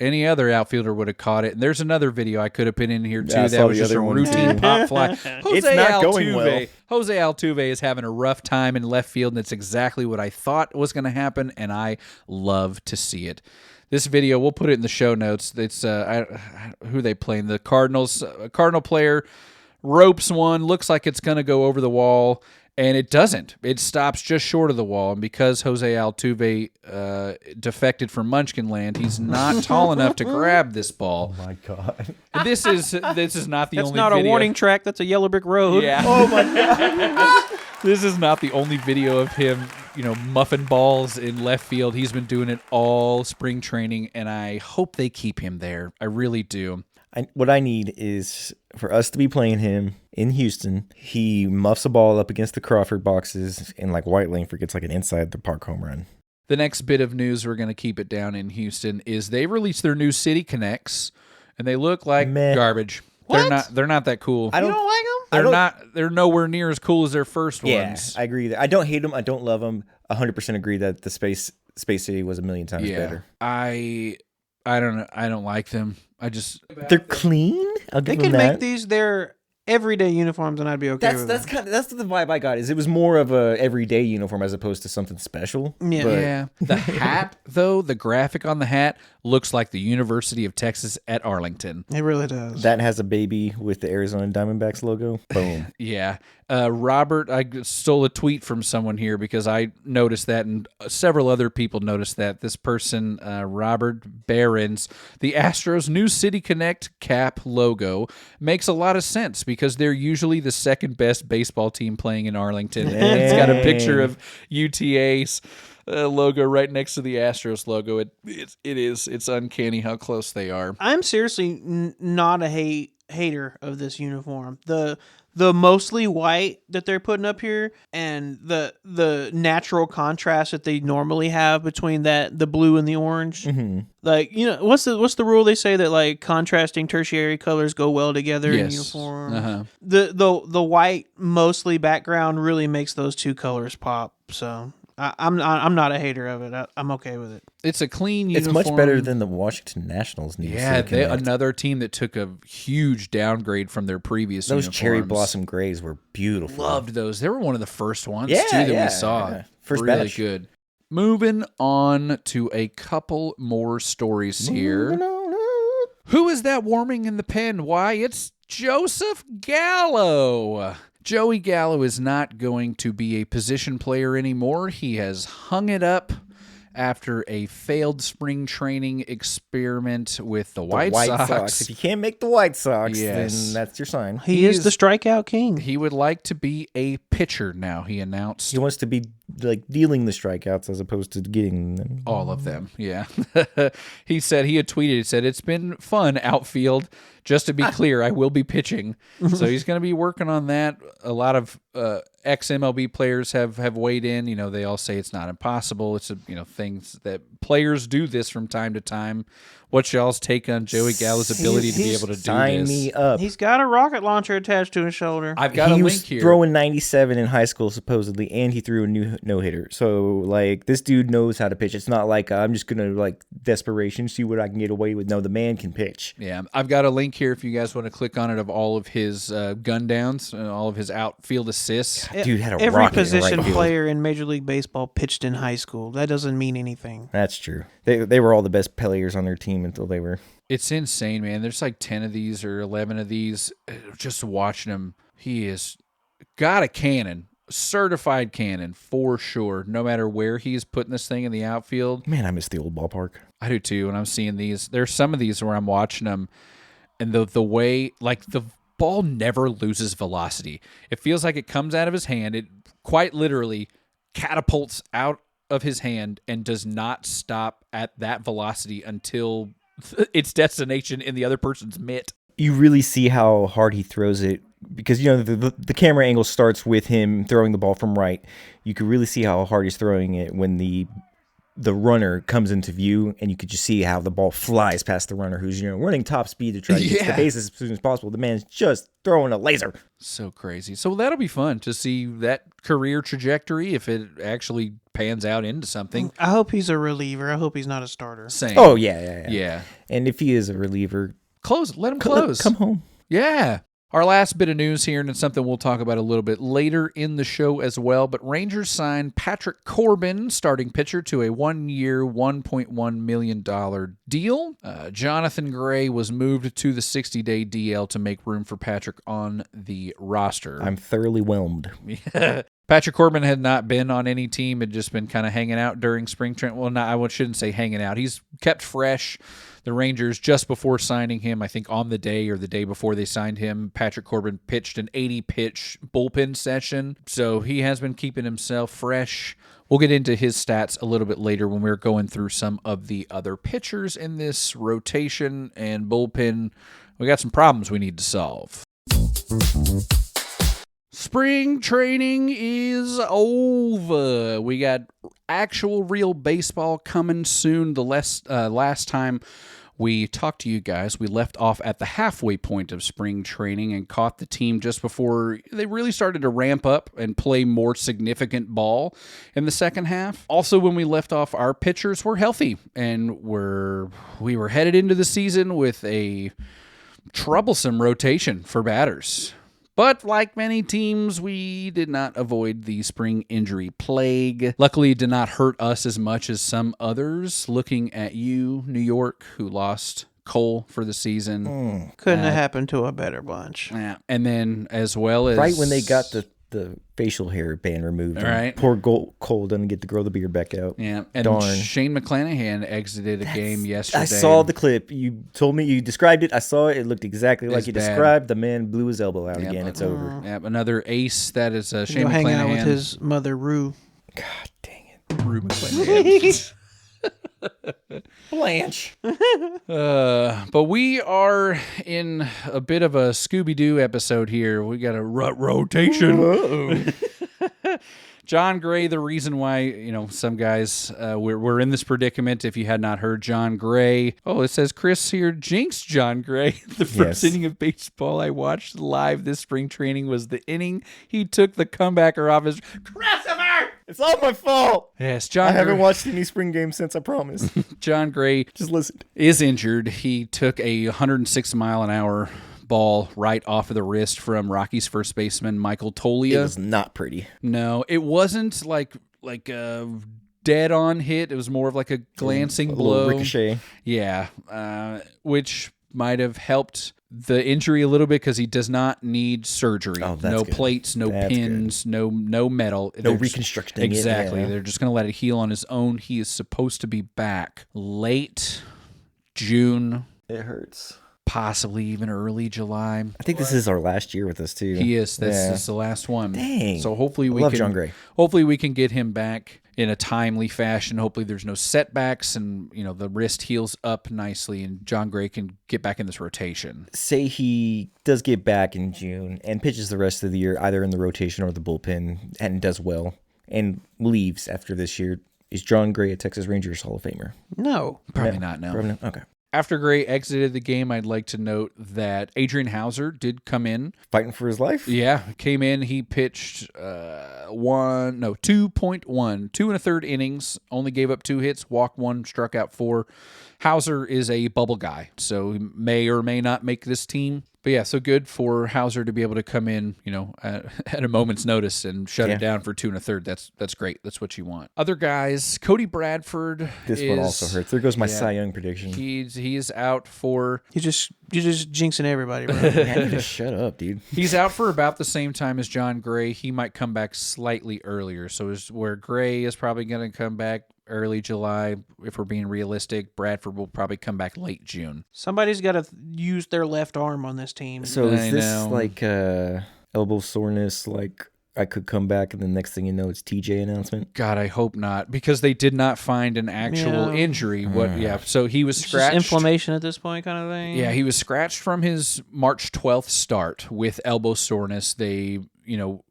Any other outfielder would have caught it. And there's another video I could have put in here too. Yeah, I that saw was the just a other one, routine too. pop fly. It's not going well. Jose Altuve is having a rough time in left field, and it's exactly what I thought was going to happen, and I love to see it. This video, we'll put it in the show notes. It's who are they playing? The Cardinals. A Cardinal player ropes one, looks like it's going to go over the wall, and it doesn't. It stops just short of the wall, and because Jose Altuve defected from Munchkin Land, he's not tall enough to grab this ball. Oh my God. And this is not the That's only not video. a warning track. That's a yellow brick road. Yeah. Oh my God. This is not the only video of him, muffin balls in left field. He's been doing it all spring training, and I hope they keep him there. I really do. What I need is for us to be playing him in Houston. He muffs a ball up against the Crawford boxes, and like White Langford gets like an inside the park home run. The next bit of news, we're going to keep it down in Houston, is they released their new City Connects, and they look like Meh. garbage. What? They're not that cool. You don't like them? They're nowhere near as cool as their first Yeah, ones. I agree. I don't hate them. I don't love them. 100% agree that the Space City was a million times better. I don't know. I don't like them. They're clean. I'll They give them could that. make these their everyday uniforms, and I'd be okay with That's them. that's the vibe I got. Is it was more of a everyday uniform as opposed to something special. Yeah. But Yeah. The hat, though, the graphic on the hat looks like the University of Texas at Arlington. It really does. that has a baby with the Arizona Diamondbacks logo. Boom. Yeah. Robert, I stole a tweet from someone here because I noticed that, and several other people noticed that. This person, Robert Behrens, the Astros' new City Connect cap logo makes a lot of sense because they're usually the second best baseball team playing in Arlington. And it's got a picture of UTA's logo right next to the Astros logo. It's uncanny how close they are. I'm seriously not a hater of this uniform. The mostly white that they're putting up here, and the natural contrast that they normally have between the blue and the orange. Mm-hmm. Like, what's the rule they say that like contrasting tertiary colors go well together in Yes. uniform? Uh-huh. The white mostly background really makes those two colors pop. So I'm not a hater of it. I'm okay with it. It's a clean It's uniform. much better than the Washington Nationals. New Yeah, City Connect. another team that took a huge downgrade from their previous Those cherry uniforms. blossom grays were beautiful. Loved those. They were one of the first ones Yeah, too that yeah, we saw. yeah. First really batch. good. Moving on to a couple more stories here. Who is that warming in the pen? Why, it's Joseph Gallo. Joey Gallo is not going to be a position player anymore. He has hung it up after a failed spring training experiment with the White Sox. If you can't make the White Sox, Yes. then that's your sign. He is the strikeout king. He would like to be a pitcher now, he announced. He wants to be like dealing the strikeouts as opposed to getting them. All of them, yeah. He said, he had tweeted, he said, "It's been fun, outfield. Just to be clear, I will be pitching." So he's going to be working on that. A lot of ex-MLB players have weighed in. They all say it's not impossible. It's, things that players do this from time to time. What's y'all's take on Joey Gallo's ability to be able to do Sign this? me up. He's got a rocket launcher attached to his shoulder. I've got a He link was here. throwing 97 in high school supposedly, and he threw a new no-hitter. So, like, this dude knows how to pitch. It's not like I'm just going to, like, desperation, see what I can get away with. No, the man can pitch. Yeah, I've got a link here if you guys want to click on it of all of his gun downs, all of his outfield assists. Dude had a Every rocket in position right field. player in Major League Baseball pitched in high school. That doesn't mean anything. That's true. They were all the best players on their team until they were... It's insane, man. There's like 10 of these or 11 of these. Just watching him, he has got a cannon. Certified cannon for sure. No matter where he's putting this thing in the outfield. Man, I miss the old ballpark. I do too. When I'm seeing these, there's some of these where I'm watching them, and the way, like, the ball never loses velocity. It feels like it comes out of his hand. It quite literally catapults out of his hand and does not stop at that velocity until its destination in the other person's mitt. You really see how hard he throws it because, you know, the camera angle starts with him throwing the ball from right. You can really see how hard he's throwing it when the runner comes into view, and you could just see how the ball flies past the runner who's, you know, running top speed to try to get to the bases as soon as possible. The man's just throwing a laser. So crazy. So that'll be fun to see that career trajectory if it actually pans out into something. I hope he's a reliever. I hope he's not a starter. Same. Oh, yeah. Yeah. And if he is a reliever, Close. Let him close. Come home. Yeah. Our last bit of news here, and it's something we'll talk about a little bit later in the show as well, but Rangers signed Patrick Corbin, starting pitcher, to a 1-year, $1.1 million deal. Jonathan Gray was moved to the 60-day DL to make room for Patrick on the roster. I'm thoroughly whelmed. Patrick Corbin had not been on any team, had just been kind of hanging out during spring training. Well, I shouldn't say hanging out. He's kept fresh. The Rangers, just before signing him, I think on the day or the day before they signed him, Patrick Corbin pitched an 80-pitch bullpen session. So he has been keeping himself fresh. We'll get into his stats a little bit later when we're going through some of the other pitchers in this rotation and bullpen. We got some problems we need to solve. Spring training is over. We got actual real baseball coming soon. The last time we talked to you guys, we left off at the halfway point of spring training and caught the team just before they really started to ramp up and play more significant ball in the second half. Also, when we left off, our pitchers were healthy, and we were headed into the season with a troublesome rotation for batters. But like many teams, we did not avoid the spring injury plague. Luckily, it did not hurt us as much as some others. Looking at you, New York, who lost Cole for the season. Couldn't have happened to a better bunch. Yeah. And then as well as... Right when they got the facial hair band removed. All right. Poor Cole doesn't get to grow the beard back out. Yeah. And Darn. Shane McClanahan exited a game yesterday. I saw the clip. You told me, you described it. I saw it. It looked exactly like you bad. described. The man blew his elbow out again. It's over. Yep. Another ace. That is Shane Go hang McClanahan. out with his mother, Rue. God dang it. Rue McClanahan. Blanche. But we are in a bit of a Scooby-Doo episode here. We got a rotation. John Gray, the reason why, some guys, we're in this predicament, if you had not heard John Gray. Oh, it says Chris here jinxed John Gray. The first inning of baseball I watched live this spring training was the inning he took the comebacker off his... It's all my fault. Yes, John I haven't Gray. watched any spring games since, I promise. John Gray Just listen. is injured. He took a 106-mile-an-hour ball right off of the wrist from Rockies first baseman Michael Toglia. It was not pretty. No, it wasn't like a dead-on hit. It was more of like a glancing A blow. little ricochet. Yeah, which might have helped the injury a little bit because he does not need surgery. Oh, that's no good. plates, no That's pins, no metal. No They're just- reconstructing it, Exactly. yeah. They're just going to let it heal on his own. He is supposed to be back late June, It hurts. possibly even early July. I think this is our last year with us, too. He is. This Yeah. is the last one. Dang. So hopefully we Love can. John Gray. Hopefully we can get him back in a timely fashion. Hopefully there's no setbacks, and the wrist heals up nicely, and John Gray can get back in this rotation. Say he does get back in June and pitches the rest of the year, either in the rotation or the bullpen, and does well, and leaves after this year. Is John Gray a Texas Rangers Hall of Famer? No. Probably not. No. Probably not. Okay. After Gray exited the game, I'd like to note that Adrian Hauser did come in. Fighting for his life? Yeah, came in. He pitched 2.1, 2.3 innings, only gave up 2 hits, walked 1, struck out 4. Hauser is a bubble guy, so he may or may not make this team. But yeah, so good for Hauser to be able to come in, at a moment's notice and shut it down for 2 1/3. That's great. That's what you want. Other guys, Cody Bradford. This one also hurts. There goes my Cy Young prediction. He's out for. You're just jinxing everybody, bro. Man, just shut up, dude. He's out for about the same time as John Gray. He might come back slightly earlier. So where Gray is probably going to come back early July, if we're being realistic, Bradford will probably come back late June. Somebody's got to use their left arm on this team. So is this like elbow soreness, like I could come back and the next thing you know it's TJ announcement? God, I hope not, because they did not find an actual injury. So he was scratched. Just inflammation at this point kind of thing? Yeah, he was scratched from his March 12th start with elbow soreness. They,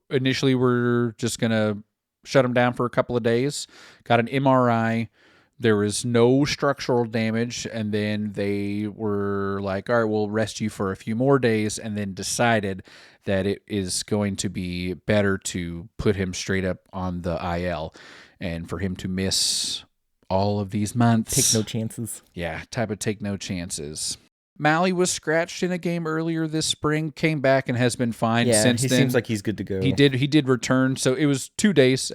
initially were just going to shut him down for a couple of days, got an MRI. There was no structural damage, and then they were like, all right, we'll rest you for a few more days, and then decided that it is going to be better to put him straight up on the IL and for him to miss all of these months. Take no chances. Yeah, type of take no chances. Malley was scratched in a game earlier this spring, came back and has been fine since then. He seems like he's good to go. He did return. So it was 2 days.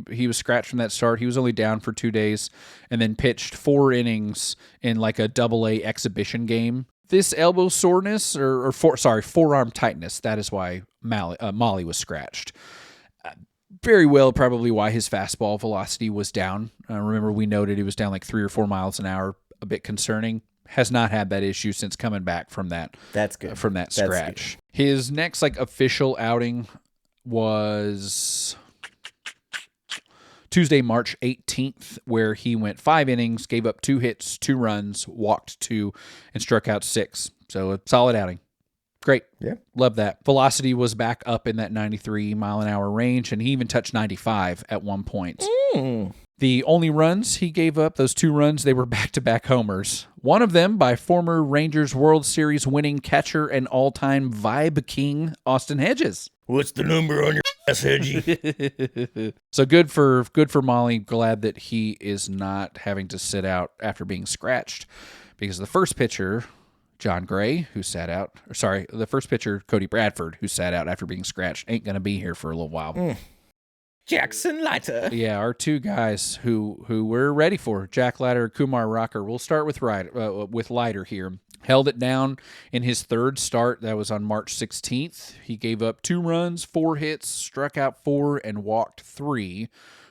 He was scratched from that start. He was only down for 2 days and then pitched 4 innings in like a AA exhibition game. This elbow soreness forearm tightness, that is why Molly was scratched. Very well, probably why his fastball velocity was down. Remember, we noted it was down like 3 or 4 miles an hour, a bit concerning. Has not had that issue since coming back from that. That's good. From that That's scratch. Good. His next official outing was Tuesday, March 18th, where he went 5 innings, gave up 2 hits, 2 runs, walked 2, and struck out 6. So a solid outing. Great. Yeah. Love that. Velocity was back up in that 93 mile an hour range, and he even touched 95 at one point. The only runs he gave up, those 2 runs, they were back-to-back homers. One of them by former Rangers World Series winning catcher and all-time vibe king, Austin Hedges. What's the number on your ass, Hedgie? So good for Molly. Glad that he is not having to sit out after being scratched, because the first pitcher, John Gray, the first pitcher, Cody Bradford, who sat out after being scratched, ain't going to be here for a little while. Jackson Leiter. Yeah, our 2 guys who we're ready for, Jack Leiter, Kumar Rocker. We'll start with Leiter here. Held it down in his 3rd start. That was on March 16th. He gave up 2 runs, 4 hits, struck out 4, and walked 3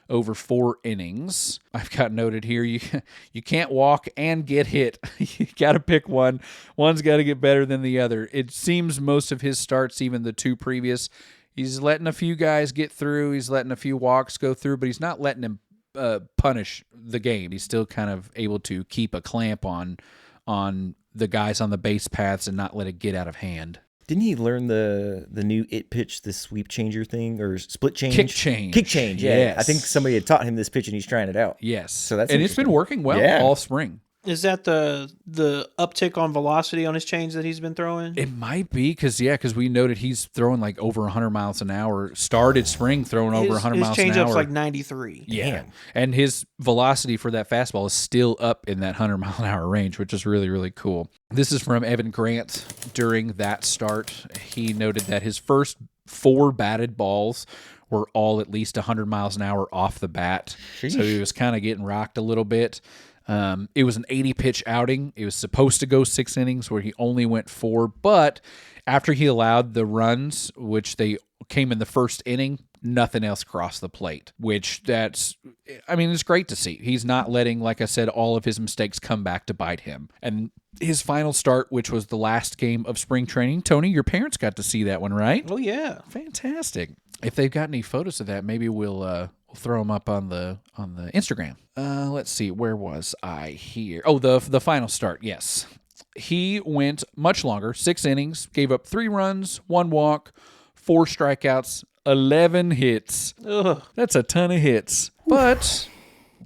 over 4 innings. I've got noted here, you can't walk and get hit. You got to pick one. One's got to get better than the other. It seems most of his starts, even the 2 previous, he's letting a few guys get through. He's letting a few walks go through, but he's not letting him punish the game. He's still kind of able to keep a clamp on the guys on the base paths and not let it get out of hand. Didn't he learn the new it pitch, the sweep changer thing, or split change? Kick change. Kick change, yeah. Yes. I think somebody had taught him this pitch and he's trying it out. Yes. So that's and it's been working well all spring. Is that the uptick on velocity on his change that he's been throwing? It might be because we noted he's throwing like over 100 miles an hour. Started spring throwing over 100 miles an hour. His changeup's like 93. Yeah. Damn. And his velocity for that fastball is still up in that 100 mile an hour range, which is really, really cool. This is from Evan Grant during that start. He noted that his first 4 batted balls were all at least 100 miles an hour off the bat. Sheesh. So he was kind of getting rocked a little bit. It was an 80-pitch outing. It was supposed to go 6 innings where he only went 4, but after he allowed the runs, which they came in the first inning, nothing else crossed the plate, it's great to see. He's not letting, like I said, all of his mistakes come back to bite him. And his final start, which was the last game of spring training, Tony, your parents got to see that one, right? Oh, yeah. Fantastic. If they've got any photos of that, maybe we'll throw them up on the Instagram. Let's see, where was I here? Oh, the final start. Yes, he went much longer, 6 innings, gave up 3 runs, 1 walk, 4 strikeouts, 11 hits. Ugh. That's a ton of hits. But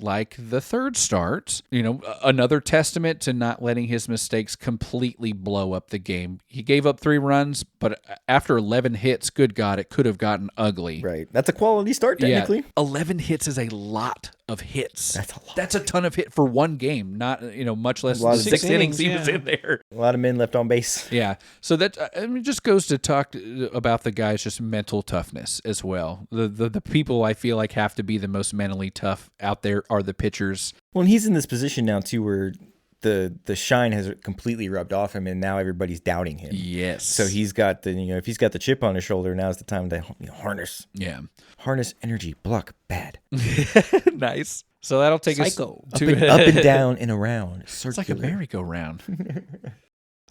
like the third start. Another testament to not letting his mistakes completely blow up the game. He gave up 3 runs, but after 11 hits, good God, it could have gotten ugly. Right. That's a quality start, technically. Yeah, 11 hits is a lot of hits. That's a lot. That's a ton of hit for one game, not, much less than 6 innings he was in there. A lot of men left on base. Yeah. So that just goes to talk about the guy's just mental toughness as well. The people I feel like have to be the most mentally tough out there are the pitchers. Well, and he's in this position now, too, where the shine has completely rubbed off him, and now everybody's doubting him. Yes. So he's got if he's got the chip on his shoulder, now's the time to harness. Yeah. Harness energy, block bad. Nice. So that'll take Psycho. us to Up and down and around. It's like a merry-go-round.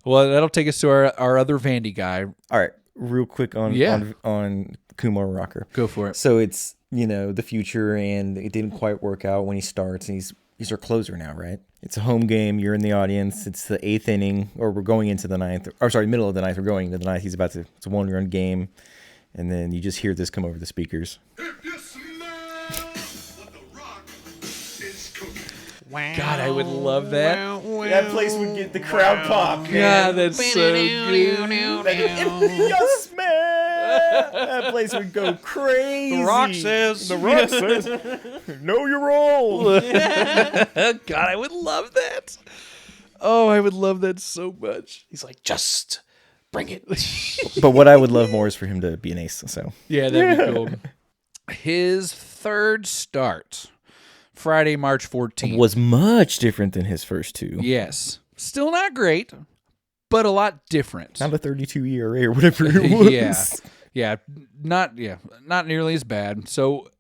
Well, that'll take us to our other Vandy guy. All right, real quick on Kumar Rocker. Go for it. So it's the future, and it didn't quite work out when he starts, and he's our closer now, right? It's a home game. You're in the audience. It's the 8th inning, or we're going into the 9th. Or sorry, middle of the 9th. We're going into the 9th. It's a 1-run game, and then you just hear this come over the speakers. If you smell what the rock is cooking. God, I would love that. That place would get the crowd pop. Yeah, that's so good. Yes, man. That place would go crazy. The Rock says. Know your role. God, I would love that. Oh, I would love that so much. He's like, just bring it. But what I would love more is for him to be an ace. So Yeah, that'd be cool. His third start, Friday, March 14th. was much different than his first 2. Yes. Still not great, but a lot different. Not a 32 ERA or whatever it was. Yeah, not nearly as bad. So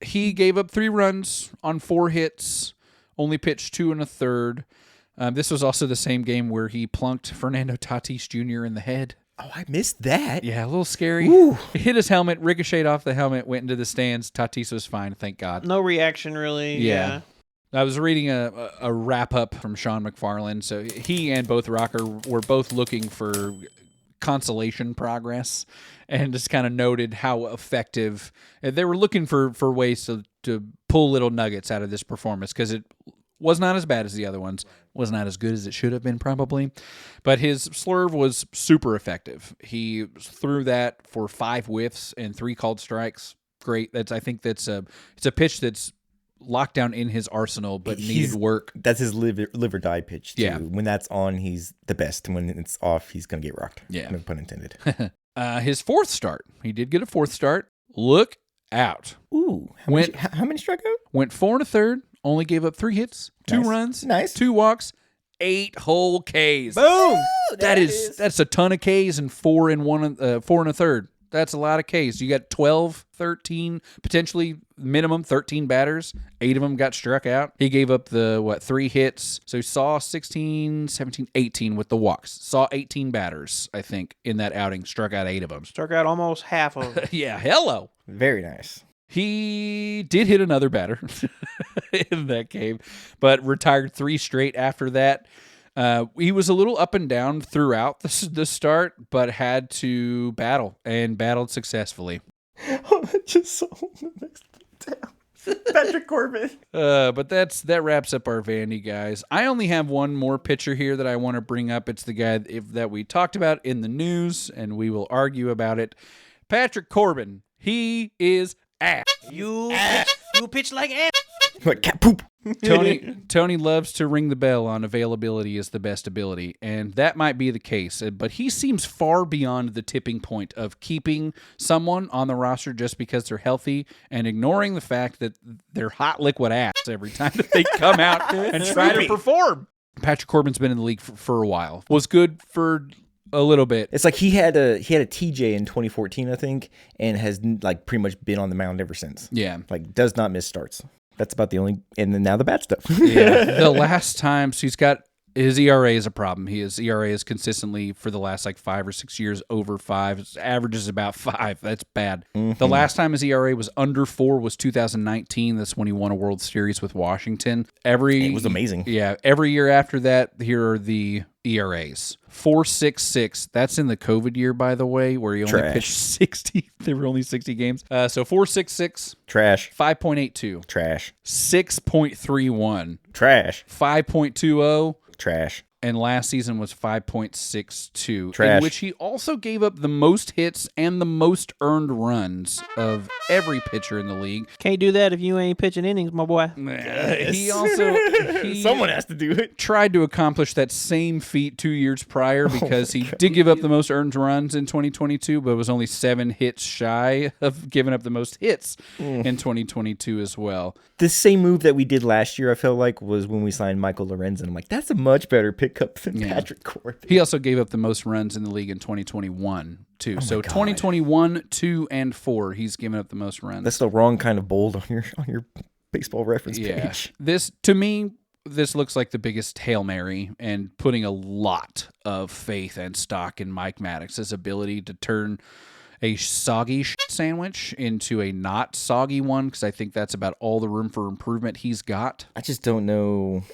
he gave up 3 runs on 4 hits, only pitched 2 1/3. This was also the same game where he plunked Fernando Tatis Jr. in the head. Oh, I missed that. Yeah, a little scary. Ooh. He hit his helmet, ricocheted off the helmet, went into the stands. Tatis was fine, thank God. No reaction, really. Yeah. I was reading a wrap-up from Sean McFarland. So he and both Rocker were both looking for consolation progress and just kind of noted how effective. They were looking for ways to pull little nuggets out of this performance because it was not as bad as the other ones. Was not as good as it should have been probably. But his slurve was super effective. He threw that for 5 whiffs and 3 called strikes. Great. I think it's a pitch that's locked down in his arsenal, but needed work. That's his live or die pitch, too. Yeah. When that's on, he's the best. When it's off, he's going to get rocked. Yeah. No pun intended. His 4th start. He did get a 4th start. Look out. Ooh. How many struck out? Went 4 1/3. Only gave up 3 hits, 2 Nice. runs, Nice. 2 walks, 8 whole Ks. Boom. That's a ton of Ks and 4 1/3. That's a lot of Ks. You got 12, 13, potentially minimum 13 batters. 8 of them got struck out. He gave up 3 hits. So he saw 16, 17, 18 with the walks. Saw 18 batters, I think, in that outing. Struck out 8 of them. Struck out almost half of them. Yeah, hello. Very nice. He did hit another batter in that game, but retired 3 straight after that. He was a little up and down throughout the start, but had to battle and battled successfully. Oh, I just saw the next down. Patrick Corbin. But that wraps up our Vandy guys. I only have one more pitcher here that I want to bring up. It's the guy that we talked about in the news, and we will argue about it. Patrick Corbin. He is ass. You pitch like ass. What, cat poop? Tony loves to ring the bell on availability is the best ability, and that might be the case. But he seems far beyond the tipping point of keeping someone on the roster just because they're healthy and ignoring the fact that they're hot liquid ass every time that they come out and try to perform. Patrick Corbin's been in the league for a while. Was good for a little bit. It's like he had a TJ in 2014, I think, and has like pretty much been on the mound ever since. Yeah. Like does not miss starts. That's about the only, and then now the bad stuff. Yeah. The last time, so he's got His ERA is a problem. His ERA is consistently for the last like 5 or 6 years over 5. His average is about 5. That's bad. The last time his ERA was under 4 was 2019. That's when he won a World Series with Washington. It was amazing. Yeah, every year after that, here are the ERAs. 4.66. That's in the COVID year, by the way, where he only Trash. pitched 60. There were only 60 games. So 4.66, Trash. 5.82, Trash. 6.31, Trash. 5.20. Trash. And last season was 5.62, Trash. in which he also gave up the most hits and the most earned runs of every pitcher in the league. Can't do that if you ain't pitching innings, my boy. He also Someone has to do it. tried to accomplish that same feat 2 years prior because he did give up the most earned runs in 2022, but was only 7 hits shy of giving up the most hits in 2022 as well. The same move that we did last year, I felt like, was when we signed Michael Lorenzen. I'm like, that's a much better pickup than Patrick Corbin. He also gave up the most runs in the league in 2021 too. So 2021, 2, and 4, he's given up the most runs. That's the wrong kind of bold on your baseball reference page. This, to me, this looks like the biggest Hail Mary and putting a lot of faith and stock in Mike Maddox's ability to turn a soggy sandwich into a not soggy one, because I think that's about all the room for improvement he's got. I just don't know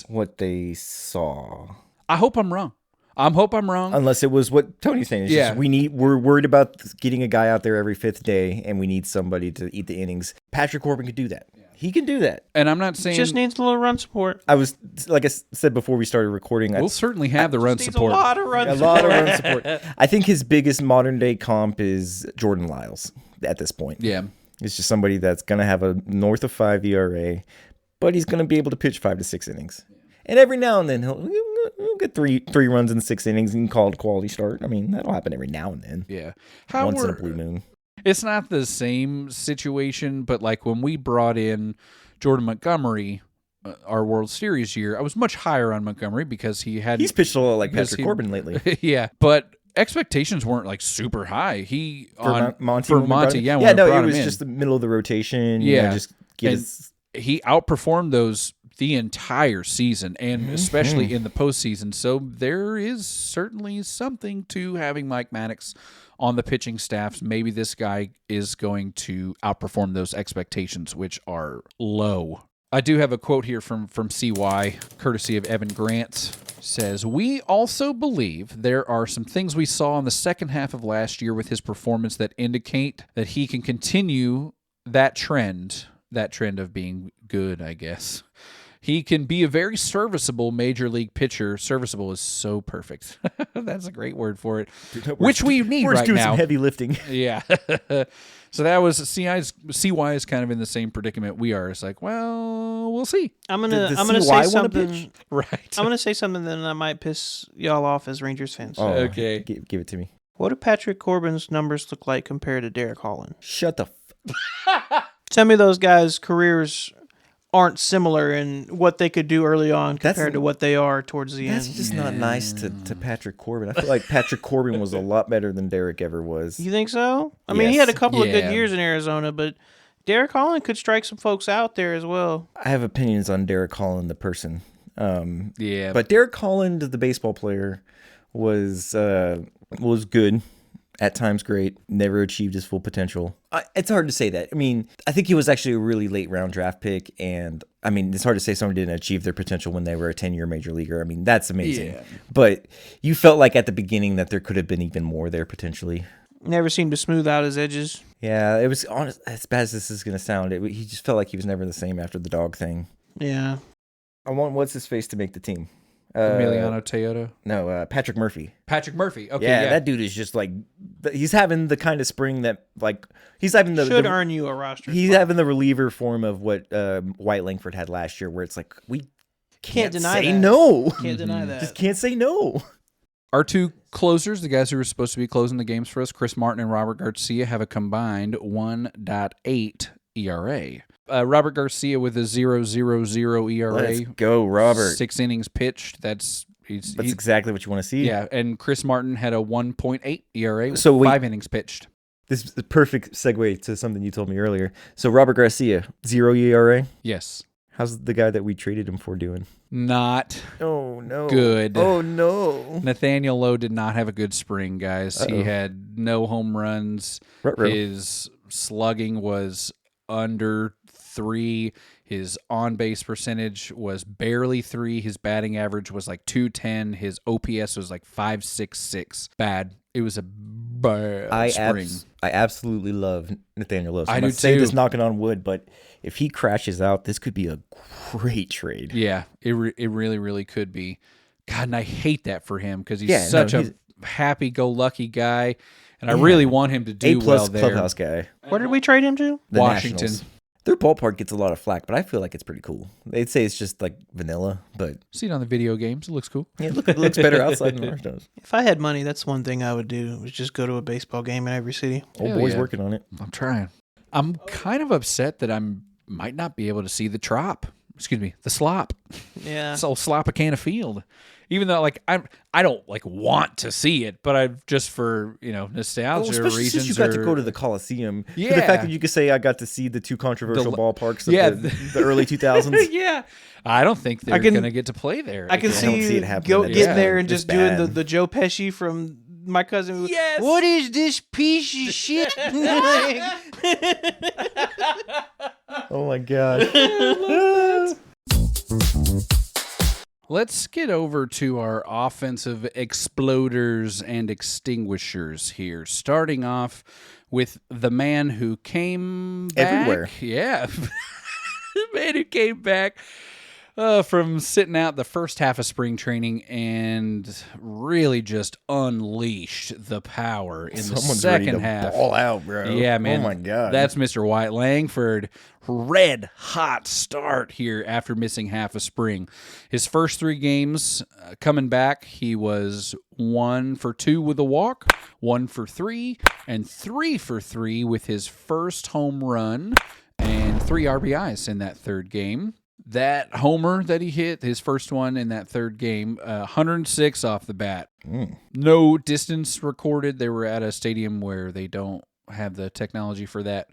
what they saw. I hope I'm wrong. I hope I'm wrong. Unless it was what Tony's saying. It's Yeah. just we're worried about getting a guy out there every 5th day, and we need somebody to eat the innings. Patrick Corbin could do that. He can do that. And I'm not saying Just needs a little run support. I was, like I said before we started recording, we'll certainly have the run Needs support. a lot of run a lot of run support. I think his biggest modern day comp is Jordan Lyles at this point. Yeah. It's just somebody that's going to have a north of 5 ERA, but he's going to be able to pitch 5 to 6 innings. And every now and then he'll get three runs in 6 innings and call it a quality start. I mean, that'll happen every now and then. Yeah. Once in a blue moon. It's not the same situation, but like when we brought in Jordan Montgomery, our World Series year, I was much higher on Montgomery because He's pitched a lot like because Patrick Corbin lately. Yeah, but expectations weren't like super high. He For Monty. for when we brought Monty, him? yeah, when Yeah, we no, brought it him was in. just the middle of the rotation. Yeah. Just get And his... he outperformed those the entire season, and especially in the postseason. So there is certainly something to having Mike Maddox on the pitching staff. Maybe this guy is going to outperform those expectations, which are low. I do have a quote here from CY, courtesy of Evan Grant. Says, "We also believe there are some things we saw in the second half of last year with his performance that indicate that he can continue that trend of being good, I guess. He can be a very serviceable major league pitcher." Serviceable is so perfect. That's a great word for it, which we need We're right just doing now. some heavy lifting. Yeah. So that was CY is kind of in the same predicament we are. It's like, well, we'll see. I'm Did gonna the I'm gonna CY say wanna something. pitch? Right. I'm gonna say something that I might piss y'all off as Rangers fans. Oh, Okay. Give it to me. What do Patrick Corbin's numbers look like compared to Derek Holland? Shut the... Tell me those guys' careers aren't similar in what they could do early on That's- compared to what they are towards the That's end. just not nice to Patrick Corbin. I feel like Patrick Corbin was a lot better than Derek ever was. You think so? I mean, he Yes. had a couple of Yeah. good years in Arizona, but Derek Holland could strike some folks out there as well. I have opinions on Derek Holland, the person. Yeah. But Derek Holland, the baseball player, was good, at times great, never achieved his full potential. It's hard to say that. I mean, I think he was actually a really late round draft pick, and I mean, it's hard to say someone didn't achieve their potential when they were a 10-year major leaguer. I mean, that's amazing. Yeah. But you felt like at the beginning that there could have been even more there potentially. Never seemed to smooth out his edges. Yeah, it was honest. As bad as this is going to sound, he just felt like he was never the same after the dog thing. Yeah. I want what's his face to make the team. Emiliano Teodo. No, Patrick Murphy. Patrick Murphy. Okay. Yeah, Yeah. that dude is just like he's having the kind of spring that like he's having the Should earn you a roster. he's spot. having the reliever form of what White Langford had last year, where it's like we can't deny say that. no. Can't deny that. Just can't say no. Our two closers, the guys who were supposed to be closing the games for us, Chris Martin and Robert Garcia, have a combined 1.8 ERA. Robert Garcia with a 0.00 ERA. Let's go, Robert. 6 innings pitched. That's exactly what you want to see. yeah. And Chris Martin had a 1.8 ERA. So wait. 5 innings pitched. This is the perfect segue to something you told me earlier. So Robert Garcia, 0 ERA. Yes. How's the guy that we traded him for doing? Not Oh, no. good. Oh, no. Nathaniel Lowe did not have a good spring, guys. He Uh-oh. had no home runs. Ruh-roh. His slugging was under 3. His on-base percentage was barely 3. His batting average was like 210. His OPS was like 566. Bad. It was a bad spring. I absolutely love Nathaniel Lowe. So I I'm do gonna say too. this knocking on wood, but if he crashes out, this could be a great trade. Yeah, it really, really could be. God, and I hate that for him because he's such a happy-go-lucky guy, and I really want him to do well there. clubhouse guy. Where did we trade him to? The Washington. Nationals. Their ballpark gets a lot of flack, but I feel like it's pretty cool. They'd say it's just like vanilla, but See it on the video games. It looks cool. yeah, it looks better outside than ours does. If I had money, that's one thing I would do, was just go to a baseball game in every city. Old Hell boy's yeah. working on it. I'm trying. I'm kind of upset that might not be able to see the the slop. Yeah. So slop a can of field. Even though I don't want to see it, but I just for nostalgia especially reasons. since you got to go to the Coliseum. Yeah. For the fact that you could say I got to see the two controversial ballparks of the early 2000s. Yeah, I don't think they're going to get to play there. I can again. don't see see you it happening at getting this there time. and It's just doing bad. the Joe Pesci from My Cousin. Yes. What is this piece of shit? Oh my god. Let's get over to our offensive exploders and extinguishers here. Starting off with the man who came back. Everywhere. Yeah. The man who came back from sitting out the first half of spring training and really just unleashed the power in the Someone's ready second to half. ball out, bro. Yeah, man. Oh my god. That's Mr. White. Langford, red hot start here after missing half of spring. His first 3 games coming back, he was 1 for 2 with a walk, 1 for 3, and 3 for 3 with his first home run and 3 RBIs in that third game. That homer that he hit, his first one in that third game, 106 off the bat. No distance recorded. They were at a stadium where they don't have the technology for that.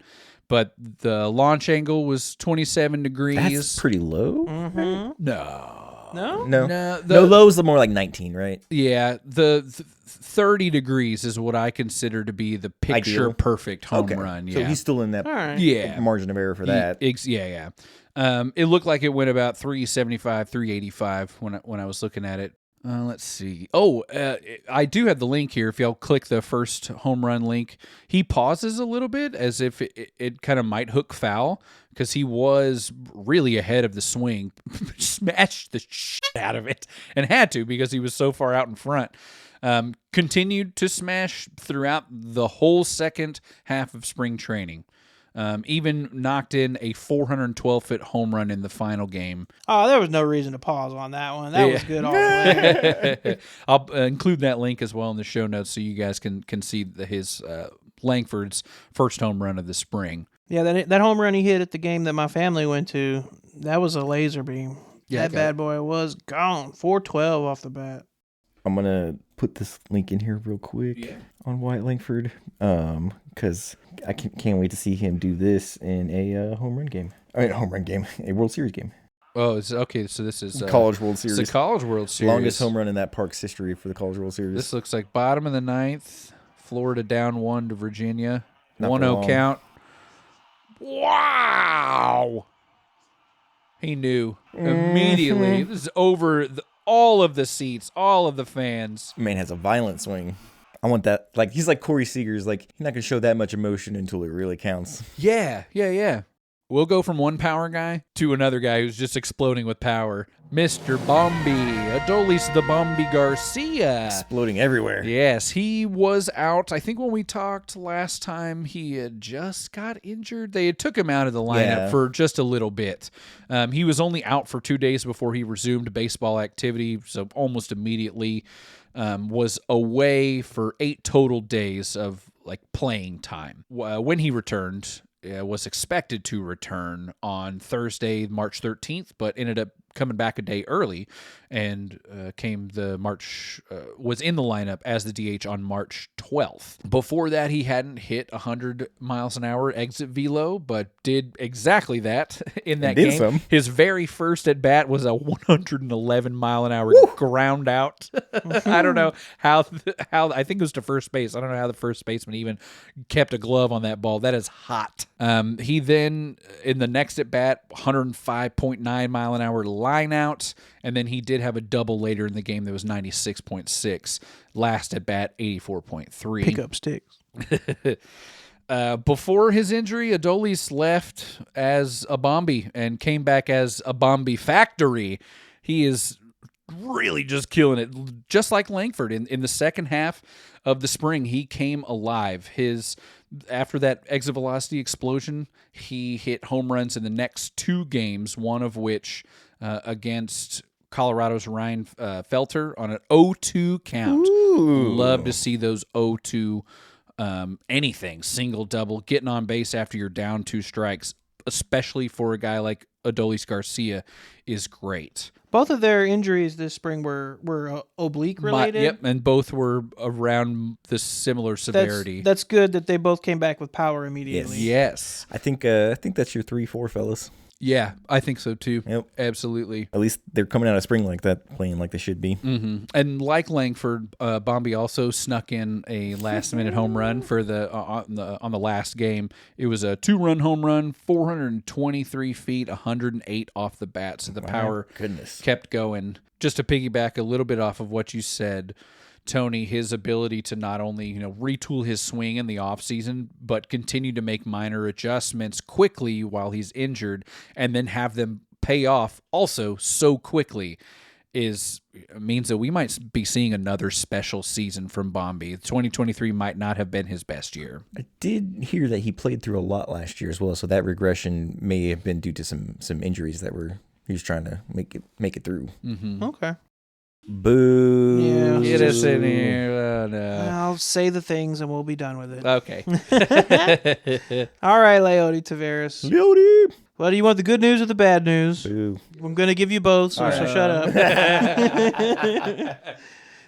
But the launch angle was 27 degrees. That's pretty low. Mm-hmm. No. No? No. No, Low's more like 19, right? Yeah, the 30 degrees is what I consider to be the picture Ideal. perfect home run. Yeah. So he's still in that All right. yeah. margin of error for that. Yeah. It looked like it went about 375, 385 when I was looking at it. Let's see. I do have the link here. If y'all click the first home run link, he pauses a little bit as if it kind of might hook foul because he was really ahead of the swing, smashed the shit out of it, and had to because he was so far out in front. Continued to smash throughout the whole second half of spring training. Even knocked in a 412-foot home run in the final game. Oh, there was no reason to pause on that one. That was good all the way. I'll include that link as well in the show notes so you guys can see his Langford's first home run of the spring. Yeah, that home run he hit at the game that my family went to, that was a laser beam. Yeah, that bad boy was gone. 412 off the bat. I'm going to put this link in here real quick on Wyatt Langford because I can't wait to see him do this in a home run game. A World Series game. Oh, it's okay. So this is College World Series. It's the College World Series. Longest home run in that park's history for the College World Series. This looks like bottom of the ninth. Florida down 1 to Virginia. Not for 1-0 long. count. Wow. He knew immediately. This is over all of the seats, all of the fans. Man has a violent swing. I want that. Like, he's like Corey Seager's. Like, he's not going to show that much emotion until it really counts. Yeah. We'll go from one power guy to another guy who's just exploding with power. Mr. Bombi, Adolis the Bombi Garcia. Exploding everywhere. Yes, he was out. I think when we talked last time, he had just got injured. They had took him out of the lineup for just a little bit. He was only out for 2 days before he resumed baseball activity, so almost immediately was away for 8 total days of playing time. When he returned, was expected to return on Thursday, March 13th, but ended up coming back a day early, and was in the lineup as the DH on March 12th. Before that, he hadn't hit 100 miles an hour exit velo, but did exactly that in that Did game. some. His very first at bat was a 111 mile an hour ground out. I don't know how I think it was to first base. I don't know how the first baseman even kept a glove on that ball. That is hot. He then in the next at bat 105.9 mile an hour line out, and then he did have a double later in the game that was 96.6. Last at bat 84.3. Pick up sticks. Before his injury, Adolis left as a Bombi and came back as a Bombi Factory. He is really just killing it, just like Langford. In the second half of the spring, he came alive. After that exit velocity explosion, he hit home runs in the next 2 games, one of which against Colorado's Ryan Felter on an 0-2 count. Ooh. Love to see those 0-2 anything, single, double, getting on base after you're down 2 strikes, especially for a guy like Adolis Garcia, is great. Both of their injuries this spring were oblique related. Yep, and both were around the similar severity. That's good that they both came back with power immediately. Yes. I think that's your 3-4 fellas. Yeah, I think so too. Yep. Absolutely. At least they're coming out of spring like that, playing like they should be. Mm-hmm. And like Langford, Bombi also snuck in a last-minute home run for on the last game. It was a 2-run home run, 423 feet, 108 off the bat. So the power kept going. Just to piggyback a little bit off of what you said, Tony, his ability to not only retool his swing in the offseason, but continue to make minor adjustments quickly while he's injured, and then have them pay off also so quickly means that we might be seeing another special season from Bombi. 2023 might not have been his best year. I did hear that he played through a lot last year as well, so that regression may have been due to some injuries that he was trying to make it through. Mm-hmm. Okay. Boo. Yeah. Get us in here. Oh, no. I'll say the things and we'll be done with it. Okay. All right, Leody Taveras. Leody. Well, do you want the good news or the bad news? Boo. I'm going to give you both, so shut up.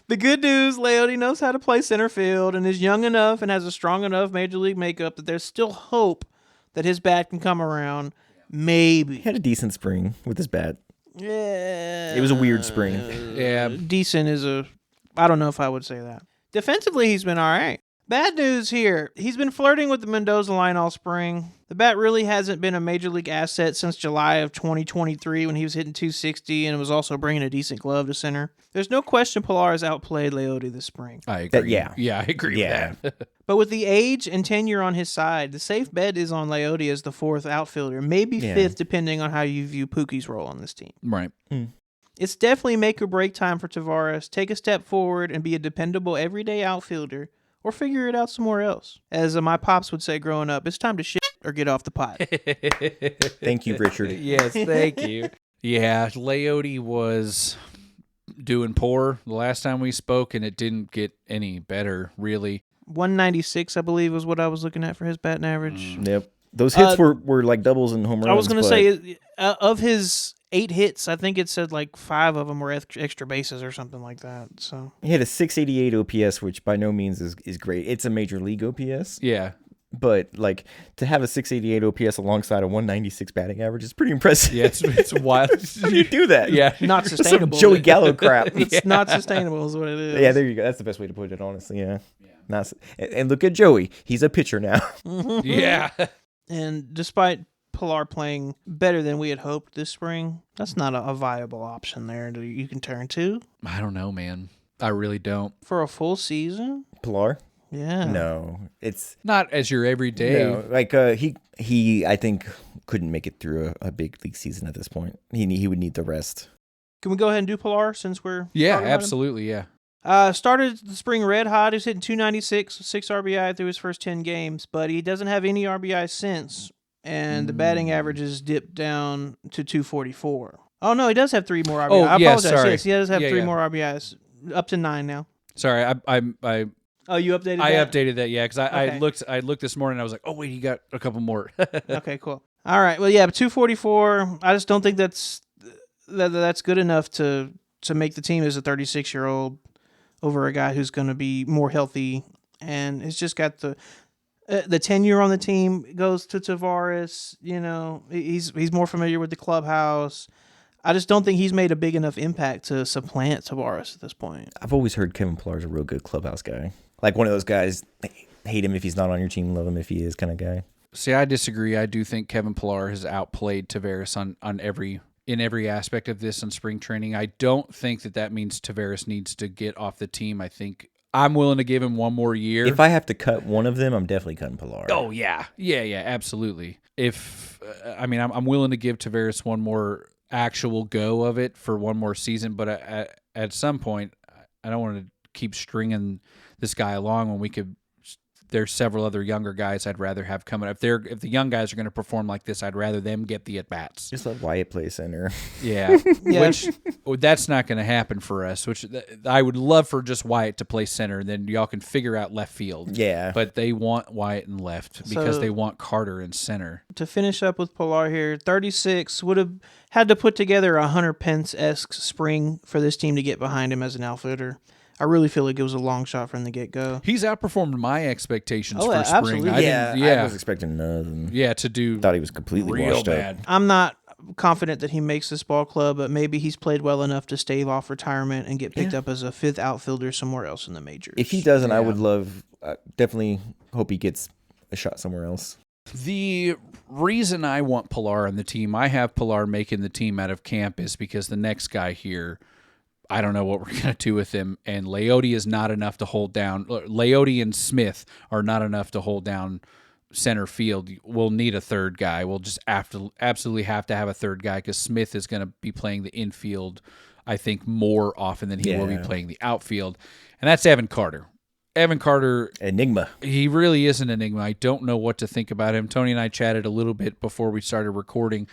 The good news, Leody knows how to play center field and is young enough and has a strong enough major league makeup that there's still hope that his bat can come around. Maybe. He had a decent spring with his bat. Yeah. It was a weird spring. Yeah. Decent is I don't know if I would say that. Defensively, he's been all right. Bad news here. He's been flirting with the Mendoza line all spring. The bat really hasn't been a major league asset since July of 2023 when he was hitting 260 and was also bringing a decent glove to center. There's no question Pilar has outplayed Leody this spring. I agree. Yeah, I agree with that. But with the age and tenure on his side, the safe bet is on Leody as the 4th outfielder, maybe 5th depending on how you view Pookie's role on this team. Right. It's definitely make or break time for Taveras. Take a step forward and be a dependable everyday outfielder, or figure it out somewhere else. As my pops would say growing up, it's time to shit or get off the pot. Thank you, Richard. Yes, thank you. Yeah, Leody was doing poor the last time we spoke, and it didn't get any better, really. 196, I believe, was what I was looking at for his batting average. Yep. Those hits were like doubles and home runs. I was going to say, of his 8 hits, I think it said like 5 of them were extra bases or something like that. So he had a 688 OPS, which by no means is great. It's a major league OPS. Yeah. But like to have a 688 OPS alongside a 196 batting average is pretty impressive. Yeah, it's wild. How do you do that? Yeah. not Some sustainable. Joey Gallo crap. It's not sustainable is what it is. Yeah, there you go. That's the best way to put it, honestly. Yeah. Not, and look at Joey. He's a pitcher now. Yeah. And despite Pilar playing better than we had hoped this spring, that's not a viable option there that you can turn to. I don't know, man. I really don't. For a full season? Pilar? Yeah. No. It's not as your everyday. No, like he I think couldn't make it through a big league season at this point. He would need the rest. Can we go ahead and do Pilar since we're Yeah, absolutely, yeah. Started the spring red hot. He's hitting 296, 6 RBI through his first 10 games, but he doesn't have any RBI since, and the batting average has dipped down to 244. Oh, no, he does have 3 more RBIs. Oh, I yeah, apologize. sorry. Yes, he does have 3 more RBIs, up to 9 now. Sorry, I Oh, you updated that? I updated that, yeah, because Okay. I looked this morning and I was like, oh, wait, he got a couple more. Okay, cool. All right, well, yeah, but 244, I just don't think that's that's good enough to make the team as a 36-year-old over a guy who's going to be more healthy, and it's just got the tenure on the team goes to Taveras. You know, he's more familiar with the clubhouse. I just don't think he's made a big enough impact to supplant Taveras at this point. I've always heard Kevin Pillar's a real good clubhouse guy. Like one of those guys, hate him if he's not on your team, love him if he is kind of guy. See, I disagree. I do think Kevin Pillar has outplayed Taveras in every aspect of this in spring training. I don't think that means Taveras needs to get off the team. I think I'm willing to give him one more year. If I have to cut one of them, I'm definitely cutting Pillar. Oh, yeah, absolutely. I'm willing to give Taveras one more actual go of it for one more season, but at some point, I don't want to keep stringing this guy along when we could. There's several other younger guys I'd rather have coming. If the young guys are going to perform like this, I'd rather them get the at-bats. Just let Wyatt play center. Yeah, which that's not going to happen for us, which I would love for just Wyatt to play center, and then y'all can figure out left field. Yeah. But they want Wyatt in left because they want Carter in center. To finish up with Pillar here, 36 would have had to put together a Hunter Pence-esque spring for this team to get behind him as an outfielder. I really feel like it was a long shot from the get-go. He's outperformed my expectations for spring. Absolutely. I was expecting nothing. Yeah, to do Thought he was completely real washed bad. up. I'm not confident that he makes this ball club, but maybe he's played well enough to stave off retirement and get picked up as a fifth outfielder somewhere else in the majors. If he doesn't, I would definitely hope he gets a shot somewhere else. The reason I want Pillar on the team, I have Pillar making the team out of camp, is because the next guy here, I don't know what we're going to do with him, and Leote is not enough to hold down. Leote and Smith are not enough to hold down center field. We'll need a third guy. We'll just absolutely have to have a third guy because Smith is going to be playing the infield, I think, more often than he will be playing the outfield, and that's Evan Carter. Evan Carter, enigma. He really is an enigma. I don't know what to think about him. Tony and I chatted a little bit before we started recording.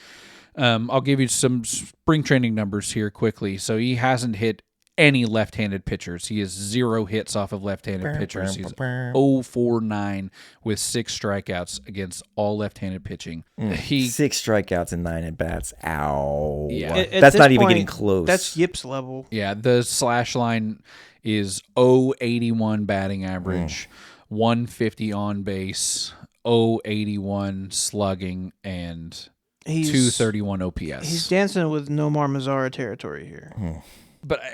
I'll give you some spring training numbers here quickly. So he hasn't hit any left-handed pitchers. He has 0 hits off of left-handed pitchers. He's 0-for-9 with 6 strikeouts against all left-handed pitching. 6 strikeouts and 9 at-bats. Ow. Yeah. That's not even getting close. That's Yips level. Yeah, the slash line is 0.81 batting average, 150 on base, 0.81 slugging, and 231 OPS. He's dancing with Nomar Mazara territory here.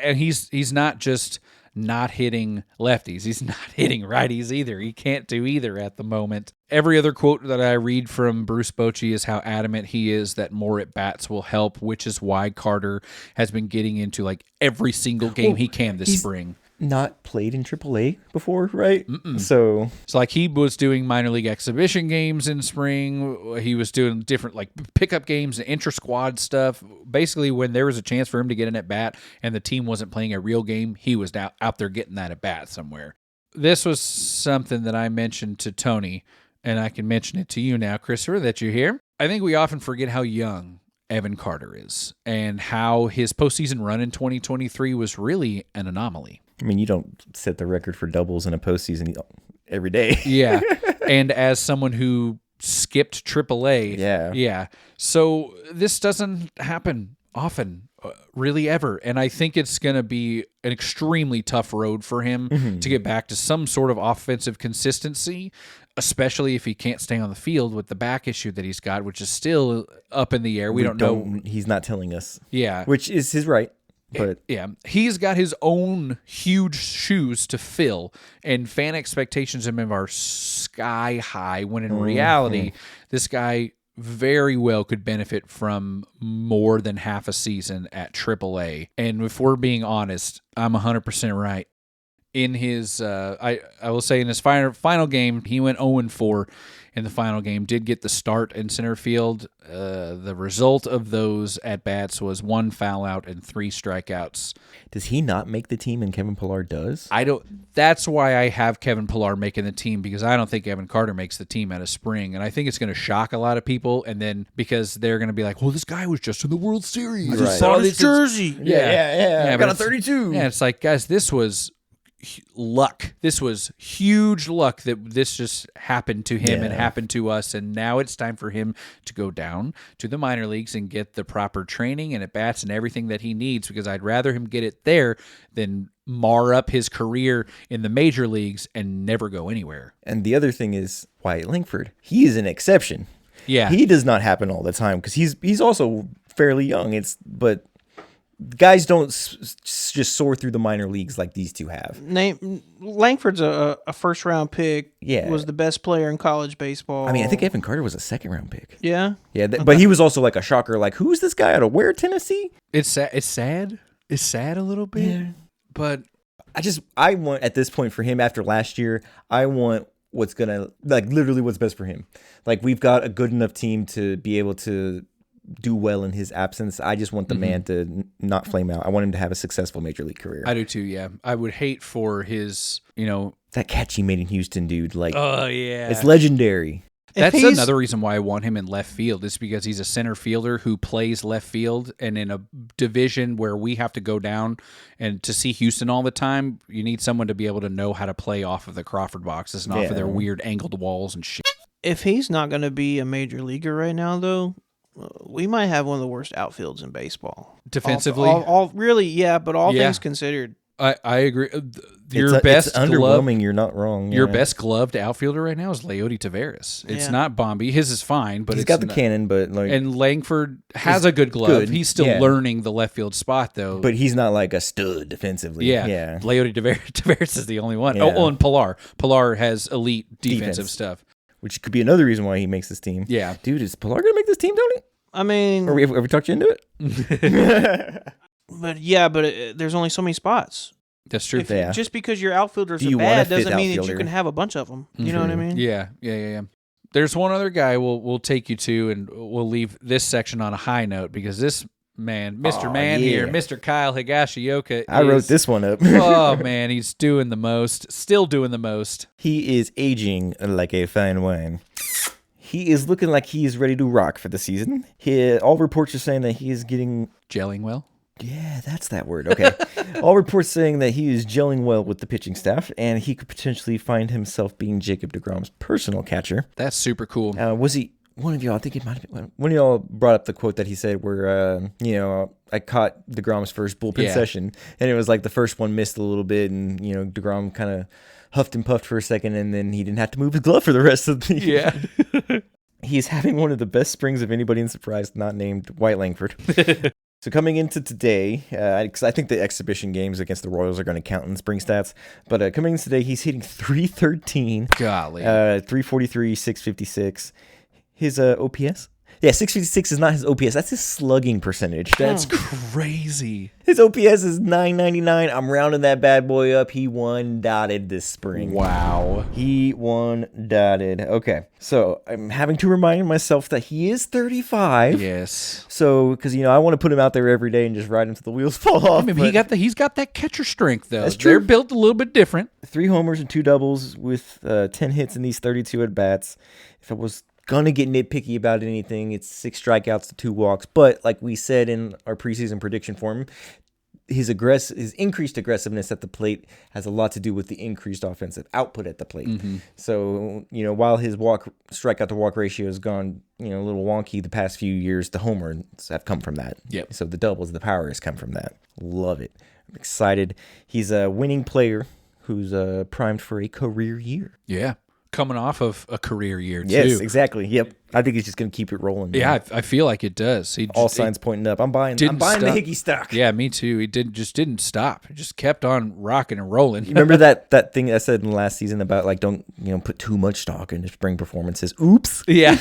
And he's not just not hitting lefties. He's not hitting righties either. He can't do either at the moment. Every other quote that I read from Bruce Bochy is how adamant he is that more at-bats will help, which is why Carter has been getting into like every single game he can this spring. Not played in AAA before, right? So like he was doing minor league exhibition games in spring. He was doing different like pickup games and intra-squad stuff. Basically, when there was a chance for him to get an at-bat and the team wasn't playing a real game, he was out there getting that at-bat somewhere. This was something that I mentioned to Tony, and I can mention it to you now, Christopher, that you're here. I think we often forget how young Evan Carter is and how his postseason run in 2023 was really an anomaly. I mean, you don't set the record for doubles in a postseason every day. Yeah. And as someone who skipped AAA. Yeah. So this doesn't happen often, really ever. And I think it's going to be an extremely tough road for him to get back to some sort of offensive consistency, especially if he can't stay on the field with the back issue that he's got, which is still up in the air. We don't know. He's not telling us. Yeah. Which is his right. But yeah, he's got his own huge shoes to fill, and fan expectations of him are sky high, when in reality, this guy very well could benefit from more than half a season at AAA. And if we're being honest, I'm 100% right. In his, I will say in his final game, he went 0-4 in the final game, did get the start in center field. The result of those at-bats was 1 foul out and 3 strikeouts. Does he not make the team and Kevin Pillar does? That's why I have Kevin Pillar making the team, because I don't think Evan Carter makes the team out of spring. And I think it's going to shock a lot of people. And then because they're going to be like, well, this guy was just in the World Series. I just saw his jersey. Yeah. I got a 32. Yeah, it's like, guys, this was luck. This was huge luck that this just happened to him and happened to us. And now it's time for him to go down to the minor leagues and get the proper training and at bats and everything that he needs, because I'd rather him get it there than mar up his career in the major leagues and never go anywhere. And the other thing is Wyatt Langford. He is an exception. Yeah. He does not happen all the time because he's also fairly young. But guys don't just soar through the minor leagues like these two have. Langford's a first round pick. Yeah. Was the best player in college baseball. I mean, I think Evan Carter was a second round pick. Yeah. Yeah, but he was also like a shocker. Like, who's this guy out of where, Tennessee? It's sad. It's sad. It's sad a little bit. Yeah. But I want at this point for him after last year, I want what's gonna literally what's best for him. Like, we've got a good enough team to be able to do well in his absence. I just want the man to not flame out. I want him to have a successful major league career. I do too. Yeah, I would hate for his, that catch he made in Houston, dude. Like, oh yeah, it's legendary. That's another reason why I want him in left field, is because he's a center fielder who plays left field, and in a division where we have to go down and to see Houston all the time, you need someone to be able to know how to play off of the Crawford boxes and off of their weird angled walls and shit. If he's not going to be a major leaguer right now, though, we might have one of the worst outfields in baseball. Defensively? All really, yeah, but all things considered. I agree. It's underwhelming. You're not wrong. Your best gloved outfielder right now is Leody Taveras. It's not Bombi. His is fine, but he's got the cannon. But and Langford has a good glove. He's still learning the left field spot, though. But he's not like a stud defensively. Yeah. Leody Taveras is the only one. Yeah. Oh, and Pilar. Pilar has elite defensive stuff. Which could be another reason why he makes this team. Yeah. Dude, is Pilar going to make this team, Tony? I mean... Have we talked you into it? but there's only so many spots. That's true. Just because your outfielders are bad doesn't mean that you can have a bunch of them. You know what I mean? Yeah. There's one other guy we'll take you to, and we'll leave this section on a high note, because this man, Mr. here, Mr. Kyle Higashioka. I wrote this one up. Oh, man, he's doing the most. Still doing the most. He is aging like a fine wine. He is looking like he is ready to rock for the season. All reports are saying that he is getting... gelling well? Yeah, that's that word. Okay. All reports saying that he is gelling well with the pitching staff, and he could potentially find himself being Jacob deGrom's personal catcher. That's super cool. Was he... One of y'all, I think it might have been one of y'all brought up the quote that he said where, I caught DeGrom's first bullpen session, and it was like the first one missed a little bit, and, DeGrom kind of huffed and puffed for a second, and then he didn't have to move his glove for the rest of the year. Yeah. He's having one of the best springs of anybody in surprise not named Wyatt Langford. So coming into today, because I think the exhibition games against the Royals are going to count in spring stats, but coming into today, he's hitting .313. Golly. .343, .656. His OPS? Yeah, .656 is not his OPS. That's his slugging percentage. That's crazy. His OPS is .999. I'm rounding that bad boy up. He one-dotted this spring. Wow. He one-dotted. Okay, so I'm having to remind myself that he is 35. Yes. So, because, I want to put him out there every day and just ride him until the wheels fall off. I mean, he's got that catcher strength, though. That's true. They're built a little bit different. 3 homers and 2 doubles with 10 hits in these 32 at-bats. If I was gonna get nitpicky about anything, it's 6 strikeouts to 2 walks. But like we said in our preseason prediction for him, his increased aggressiveness at the plate has a lot to do with the increased offensive output at the plate. Mm-hmm. So, while his strikeout to walk ratio has gone, a little wonky the past few years, the homers have come from that. Yep. So the doubles, the power has come from that. Love it. I'm excited. He's a winning player who's primed for a career year. Yeah. Coming off of a career year, too. Yes, exactly. Yep. I think he's just going to keep it rolling. Yeah, I feel like it does. All signs pointing up. I'm buying the Hickey stock. Yeah, me too. He didn't stop. He just kept on rocking and rolling. You remember that thing I said in the last season about, like, don't put too much stock in spring performances? Oops. Yeah.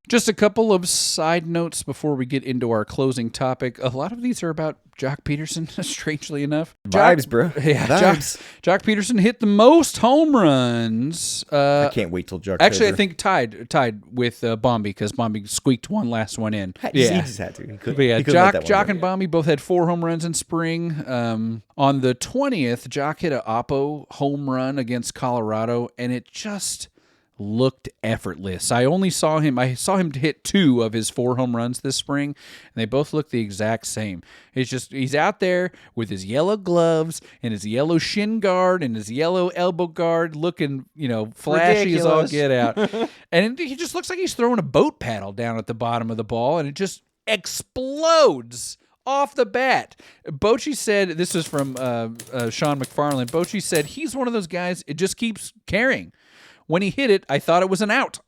Just a couple of side notes before we get into our closing topic. A lot of these are about Jock Pederson, strangely enough. Vibes, bro. Yeah, vibes. Jock Pederson hit the most home runs. I can't wait till Jock. Actually, I think tied with Bombi, because Bombi squeaked one last one in. He just had to. He couldn't Jock and Bombi both had 4 home runs in spring. On the 20th, Jock hit a Oppo home run against Colorado, and it just looked effortless. I saw him hit 2 of his 4 home runs this spring, and they both look the exact same. He's out there with his yellow gloves and his yellow shin guard and his yellow elbow guard, looking, flashy as all Ridiculous. get out. And he just looks like he's throwing a boat paddle down at the bottom of the ball, and it just explodes off the bat. Bochy said, this is from Sean McFarland, Bochy said he's one of those guys, it just keeps carrying. When he hit it, I thought it was an out.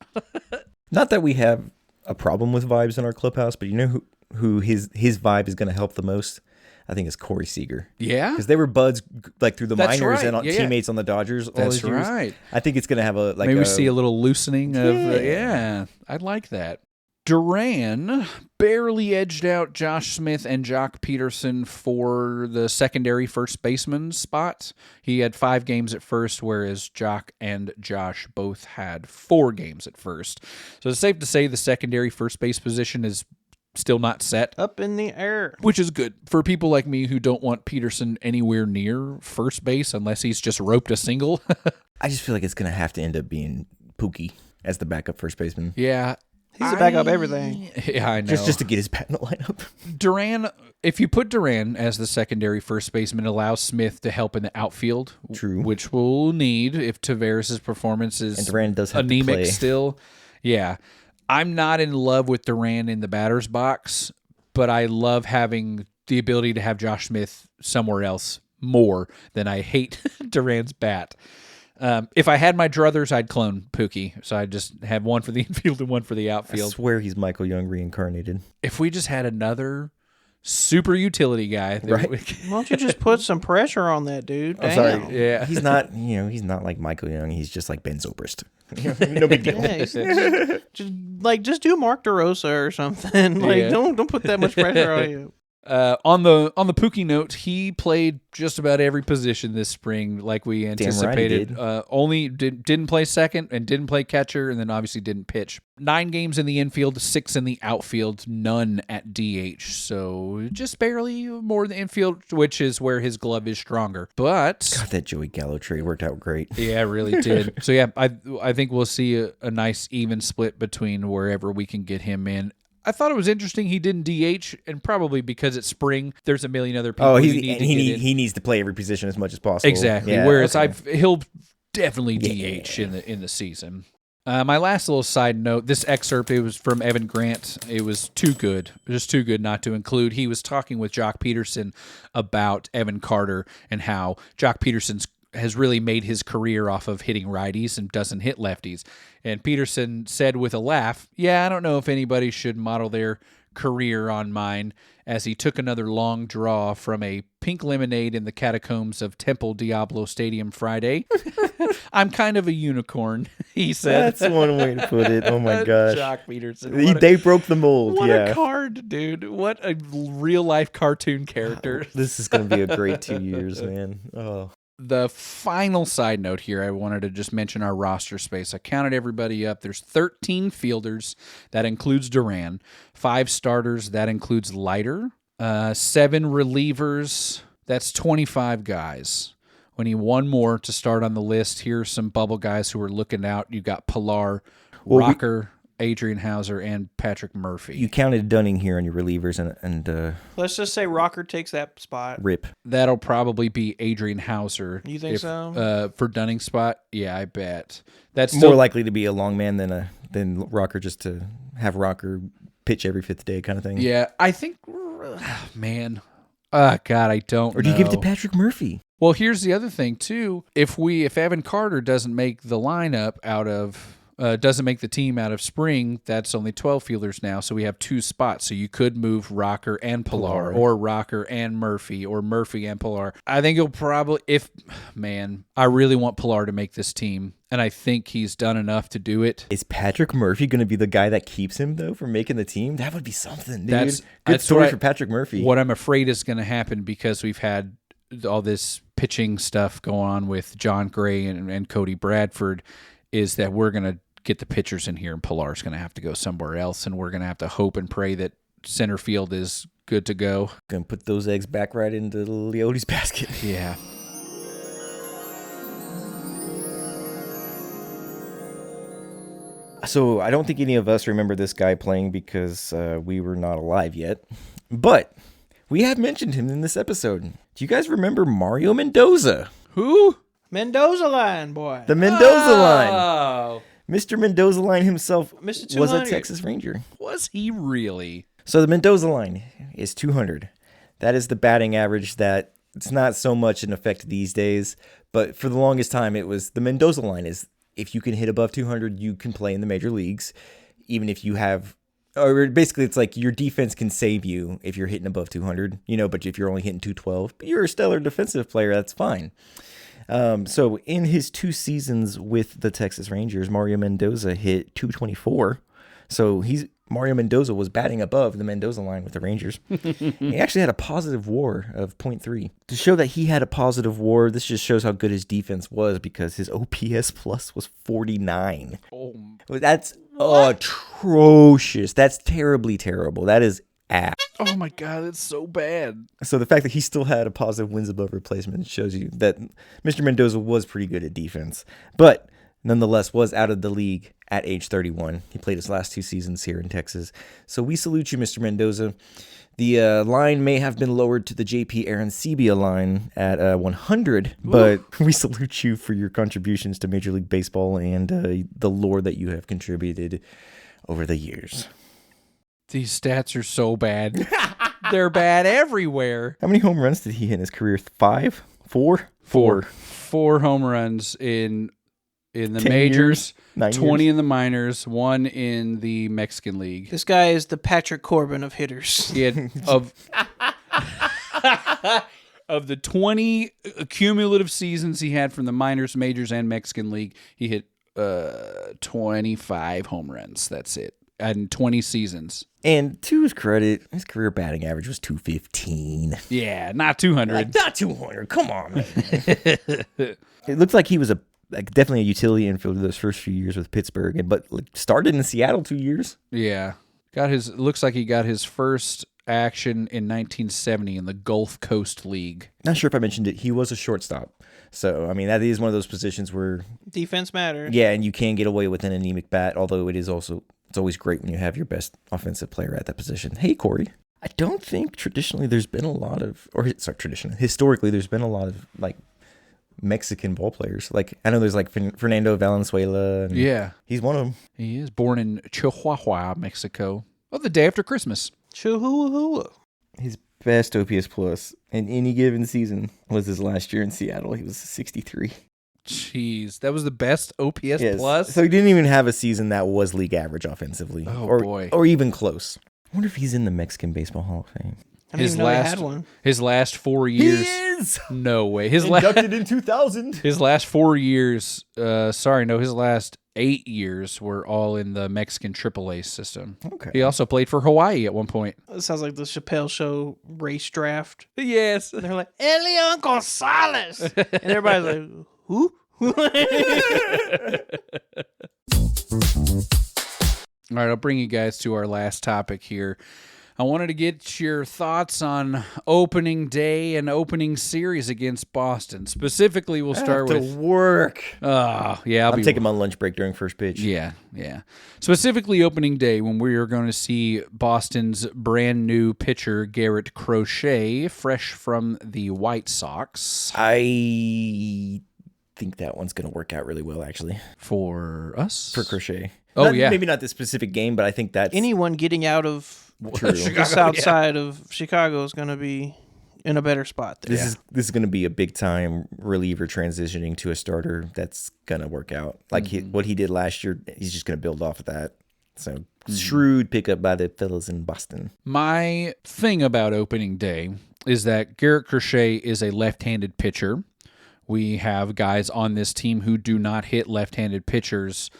Not that we have a problem with vibes in our clubhouse, but you know who his vibe is going to help the most? I think it's Corey Seager. Yeah? Because they were buds like through the That's minors right. and Yeah, yeah. teammates on the Dodgers. All That's these years. right. I think it's going to have Maybe we see a little loosening of, Yeah. I'd like that. Duran barely edged out Josh Smith and Jock Peterson for the secondary first baseman spot. He had 5 games at first, whereas Jock and Josh both had 4 games at first. So it's safe to say the secondary first base position is still not set, Up in the air. which is good for people like me who don't want Peterson anywhere near first base unless he's just roped a single. I just feel like it's going to have to end up being Pookie as the backup first baseman. Yeah. He's a backup everything. Yeah, I know. Just to get his bat in the lineup. Duran, if you put Duran as the secondary first baseman, it allows Smith to help in the outfield. True. Which we'll need if Taveras' performance is And Duran does have to anemic play. still. Yeah. I'm not in love with Duran in the batter's box, but I love having the ability to have Josh Smith somewhere else more than I hate Duran's bat. If I had my druthers, I'd clone Pookie. So I'd just have one for the infield and one for the I outfield. swear he's Michael Young reincarnated. If we just had another super utility guy. That Right. Why don't you just put some pressure on that dude? I'm Damn. sorry. Yeah. He's not, he's not like Michael Young. He's just like Ben Zobrist. No big deal. Yeah, just do Mark DeRosa or something. Like Yeah. don't put that much pressure on you. On the Pookie note, he played just about every position this spring, like we anticipated. did. Only didn't play second and didn't play catcher, and then obviously didn't pitch. 9 games in the infield, 6 in the outfield, none at DH. So just barely more in the infield, which is where his glove is stronger. But God, that Joey Gallo trade worked out great. yeah, it really did. So yeah, I think we'll see a nice even split between wherever we can get him in. I thought it was interesting he didn't DH, and probably because it's spring, there's a million other people Oh, you need to get in. he needs to play every position as much as possible. Exactly. Yeah, Whereas okay. he'll definitely Yeah. DH in the season. My last little side note, this excerpt, it was from Evan Grant. It was too good, just too good not to include. He was talking with Jock Peterson about Evan Carter and how Jock Peterson's has really made his career off of hitting righties and doesn't hit lefties. And Peterson said with a laugh, "Yeah, I don't know if anybody should model their career on mine," as he took another long draw from a pink lemonade in the catacombs of Temple Diablo Stadium Friday. "I'm kind of a unicorn," he said. That's one way to put it. Oh my gosh. Jock Peterson. They broke the mold. What yeah. a card, dude. What a real life cartoon character. This is going to be a great 2 years, man. Oh. The final side note here, I wanted to just mention our roster space. I counted everybody up. There's 13 fielders. That includes Duran. 5 starters. That includes Leiter. 7 relievers. That's 25 guys. We need 1 more to start on the list. Here are some bubble guys who are looking out. You got Pilar, Rocker, Adrian Hauser, and Patrick Murphy. You counted Dunning here on your relievers and Let's just say Rocker takes that spot. Rip. That'll probably be Adrian Hauser. You think so? For Dunning's spot? Yeah, I bet. That's More still likely to be a long man than Rocker, just to have Rocker pitch every 5th day kind of thing. Yeah, I think, man. God, I don't Or do you give it to know. Patrick Murphy? Well, here's the other thing, too. If Evan Carter doesn't make the lineup doesn't make the team out of spring, that's only 12 fielders now, so we have 2 spots. So you could move Rocker and Pilar, or Rocker and Murphy, or Murphy and Pilar. I think you'll probably, I really want Pilar to make this team, and I think he's done enough to do it. Is Patrick Murphy going to be the guy that keeps him, though, from making the team? That would be something, dude. Good That's story what for Patrick Murphy. What I'm afraid is going to happen, because we've had all this pitching stuff going on with John Gray and Cody Bradford, is that we're going to get the pitchers in here, and Pilar's going to have to go somewhere else, and we're going to have to hope and pray that center field is good to go. Gonna put those eggs back right into Leote's basket. Yeah. So I don't think any of us remember this guy playing because we were not alive yet. But we have mentioned him in this episode. Do you guys remember Mario Mendoza? Who? Mendoza line, boy. The Mendoza line. Oh, Mr. Mendoza line himself Mr. was a 200. Texas Ranger. was he really? So the Mendoza line is 200. That is the batting average that it's not so much in effect these days, but for the longest time it was the Mendoza line is if you can hit above 200, you can play in the major leagues, even if you have, or basically it's like your defense can save you if you're hitting above 200, but if you're only hitting 212, but you're a stellar defensive player, that's fine. So in his 2 seasons with the Texas Rangers, Mario Mendoza hit 224. So Mario Mendoza was batting above the Mendoza line with the Rangers. He actually had a positive WAR of 0.3. To show that he had a positive WAR, this just shows how good his defense was because his OPS plus was 49. Oh, That's atrocious. That's terribly terrible. That is ass. oh my God, it's so bad. So the fact that he still had a positive wins above replacement shows you that Mr. Mendoza was pretty good at defense, but nonetheless was out of the league at age 31. He played his last 2 seasons here in Texas. So we salute you, Mr. Mendoza. The line may have been lowered to the JP Arancibia line at 100, but we salute you for your contributions to Major League Baseball and the lore that you have contributed over the years. These stats are so bad. They're bad everywhere. How many home runs did he hit in his career? 5? 4? 4 home runs in the 10 majors, years, 9 20 years. in the minors, 1 in the Mexican League. This guy is the Patrick Corbin of hitters. He had of the 20 cumulative seasons he had from the minors, majors, and Mexican League, he hit 25 home runs. That's it. And 20 seasons. And to his credit, his career batting average was 215. Yeah, not 200. Not 200. Come on, man. It looks like he was definitely a utility infielder those first few years with Pittsburgh, but started in Seattle 2 years. Yeah. Looks like he got his first action in 1970 in the Gulf Coast League. Not sure if I mentioned it. He was a shortstop. So, I mean, that is one of those positions where, Defense matters. yeah, and you can get away with an anemic bat, although it's always great when you have your best offensive player at that position. Hey, Corey. I don't think historically there's been a lot of Mexican ball players. Like, I know there's like Fernando Valenzuela. And Yeah. he's one of them. He is born in Chihuahua, Mexico. Oh, the day after Christmas. Chihuahua. His best OPS plus in any given season was his last year in Seattle. He was 63. Jeez, that was the best OPS Yes. plus? So he didn't even have a season that was league average offensively. Oh, boy. Or even close. I wonder if he's in the Mexican Baseball Hall of Fame. I didn't even know they had one. His last 4 years. He is! No way. His Inducted in 2000. his last 4 years, his last 8 years were all in the Mexican AAA system. Okay. He also played for Hawaii at one point. It sounds like the Chappelle Show race draft. Yes. They're like, Elian Gonzalez. And everybody's like, who? All right, I'll bring you guys to our last topic here. I wanted to get your thoughts on opening day and opening series against Boston. Specifically, we'll start with work. yeah, I'm taking my lunch break during first pitch. Yeah. Specifically, opening day when we are going to see Boston's brand new pitcher Garrett Crochet, fresh from the White Sox. I think that one's going to work out really well, actually, For us, for Crochet. Oh, yeah. Maybe not this specific game, but I think that's Anyone getting out of true. the south side of Chicago is going to be in a better spot there. This is going to be a big time reliever transitioning to a starter. That's going to work out. Like what he did last year, he's just going to build off of that. So shrewd pickup by the fellas in Boston. my thing about opening day is that Garrett Crochet is a left-handed pitcher. We have guys on this team who do not hit left-handed pitchers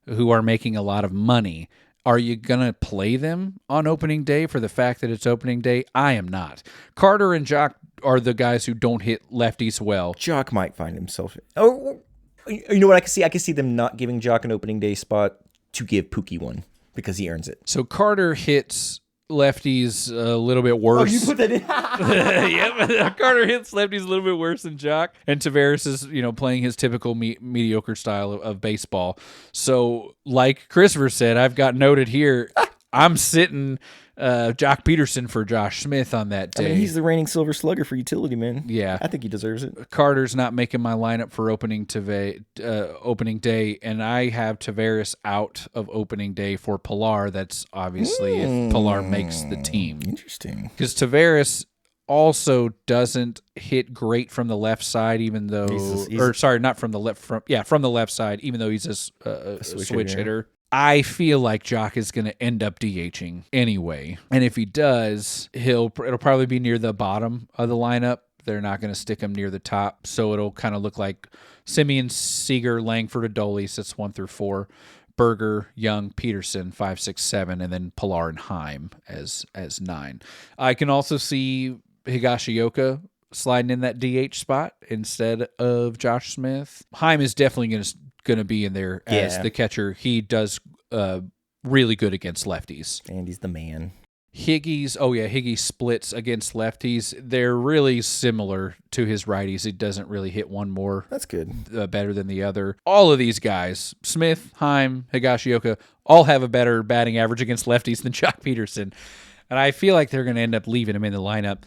who are making a lot of money. Are you going to play them on opening day for the fact that it's opening day? I am not. Carter and Jock are the guys who don't hit lefties well. Jock might find himself. Oh, you know what I can see? I can see them not giving Jock an opening day spot to give Pookie one because he earns it. So Carter hits lefties a little bit worse. Oh, you put that in? Yep. Carter hits lefties a little bit worse than Jock. And Taveras is, playing his typical mediocre style of baseball. So, like Christopher said, I've got noted here, I'm sitting Jock Pederson for Josh Smith on that day. I mean, he's the reigning Silver Slugger for utility, man. Yeah. I think he deserves it. Carter's not making my lineup for opening day, and I have Taveras out of opening day for Pilar. That's obviously if Pilar makes the team. Interesting. Because Taveras also doesn't hit great from the left side, even though, not from the left, from the left side, even though he's a switch hitter. I feel like Jock is going to end up DHing anyway. And if he does, it'll probably be near the bottom of the lineup. They're not going to stick him near the top. So it'll kind of look like Simeon, Seager, Langford, Adolis. That's 1 through 4. Berger, Young, Pederson, 5, 6, 7. And then Pilar and Heim as 9. I can also see Higashioka sliding in that DH spot instead of Josh Smith. Heim is definitely going to be in there as the catcher. He does really good against lefties. And he's the man. Higgy splits against lefties. They're really similar to his righties. He doesn't really hit one more. That's good. Better than the other. All of these guys, Smith, Heim, Higashioka, all have a better batting average against lefties than Jock Pederson. And I feel like they're going to end up leaving him in the lineup.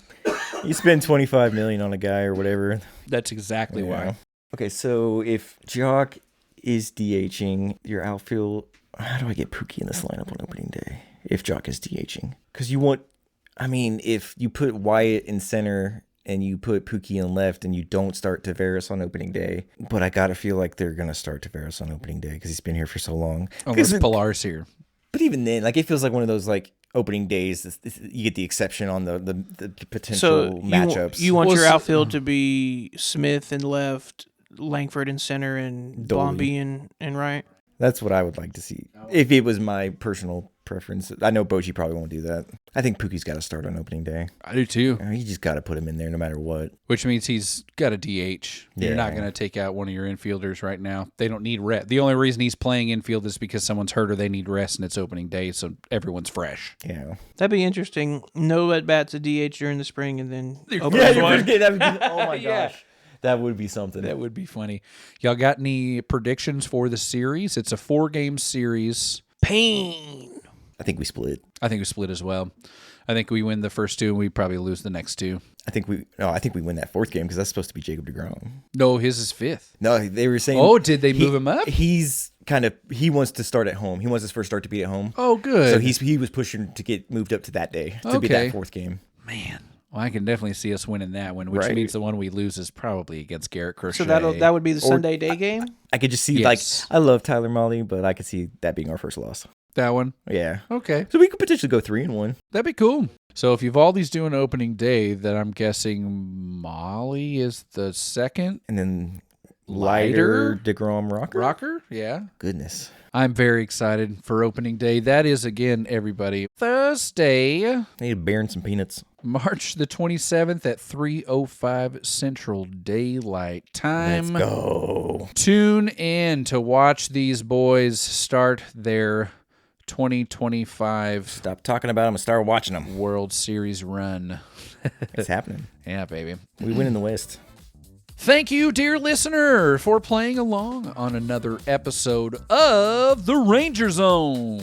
You spend $25 million on a guy or whatever. That's exactly why. Okay, so if Jock is DHing your outfield, how do I get Pookie in this lineup on opening day if Jock is DHing? Because if you put Wyatt in center and you put Pookie in left and you don't start Taveras on opening day, but I gotta feel like they're gonna start Taveras on opening day because he's been here for so long. Unless Pilar's here. But even then, it feels like one of those opening days. You get the exception on the potential matchups. You want your outfield to be Smith in left, Langford in center, and Bombi in right? That's what I would like to see. If it was my personal preference. I know Bochy probably won't do that. I think Pookie's got to start on opening day. I do too. You just got to put him in there no matter what. Which means he's got a DH. You're not going to take out one of your infielders right now. They don't need rest. The only reason he's playing infield is because someone's hurt or they need rest and it's opening day, so everyone's fresh. Yeah. That'd be interesting. No at-bats at DH during the spring and then oh my gosh. That would be something. That would be funny. Y'all got any predictions for the series? It's a 4-game series. Pain. I think we split. I think we split as well. I think we win the first 2 and we probably lose the next 2. I think we win that 4th game because that's supposed to be Jacob deGrom. No, his is 5th. No, they were saying. Oh, did they move him up? He wants to start at home. He wants his first start to be at home. Oh, good. So he was pushing to get moved up to that day to be that 4th game. Man. Well, I can definitely see us winning that one, which means the one we lose is probably against Garrett Crochet. So that would be the Sunday day game? I could just see, I love Tyler Molly, but I could see that being our first loss. That one? Yeah. Okay. So we could potentially go 3-1. That'd be cool. So if Uvalde's doing opening day, then I'm guessing Molly is the second. And then Leiter, DeGrom, Rocker? Yeah. Goodness. I'm very excited for opening day. That is, again, everybody, Thursday. I need to burn some peanuts. March the 27th at 3:05 Central Daylight Time. Let's go. Tune in to watch these boys start their 2025 Stop talking about them and start watching them. World Series run. It's happening. Yeah, baby. We win in the West. Thank you, dear listener, for playing along on another episode of The Ranger Zone.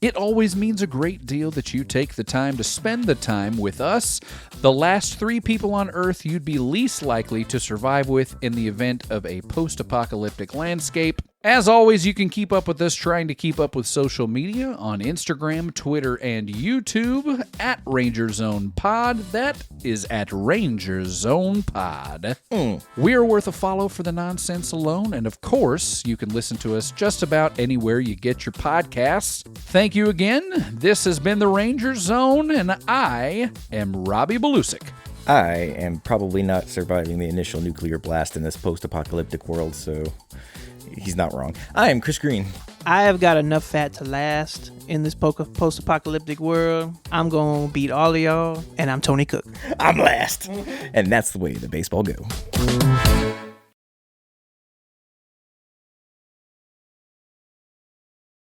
It always means a great deal that you take the time to spend the time with us, the last 3 people on Earth you'd be least likely to survive with in the event of a post-apocalyptic landscape. As always, you can keep up with us trying to keep up with social media on Instagram, Twitter, and YouTube at Ranger Zone Pod. That is at Ranger Zone Pod. We are worth a follow for the nonsense alone, and of course, you can listen to us just about anywhere you get your podcasts. Thank you again. This has been the Ranger Zone, and I am Robbie Belusic. I am probably not surviving the initial nuclear blast in this post-apocalyptic world, so he's not wrong. I am Chris Green. I have got enough fat to last in this post-apocalyptic world. I'm going to beat all of y'all, and I'm Tony Cook. I'm last. And that's the way the baseball go.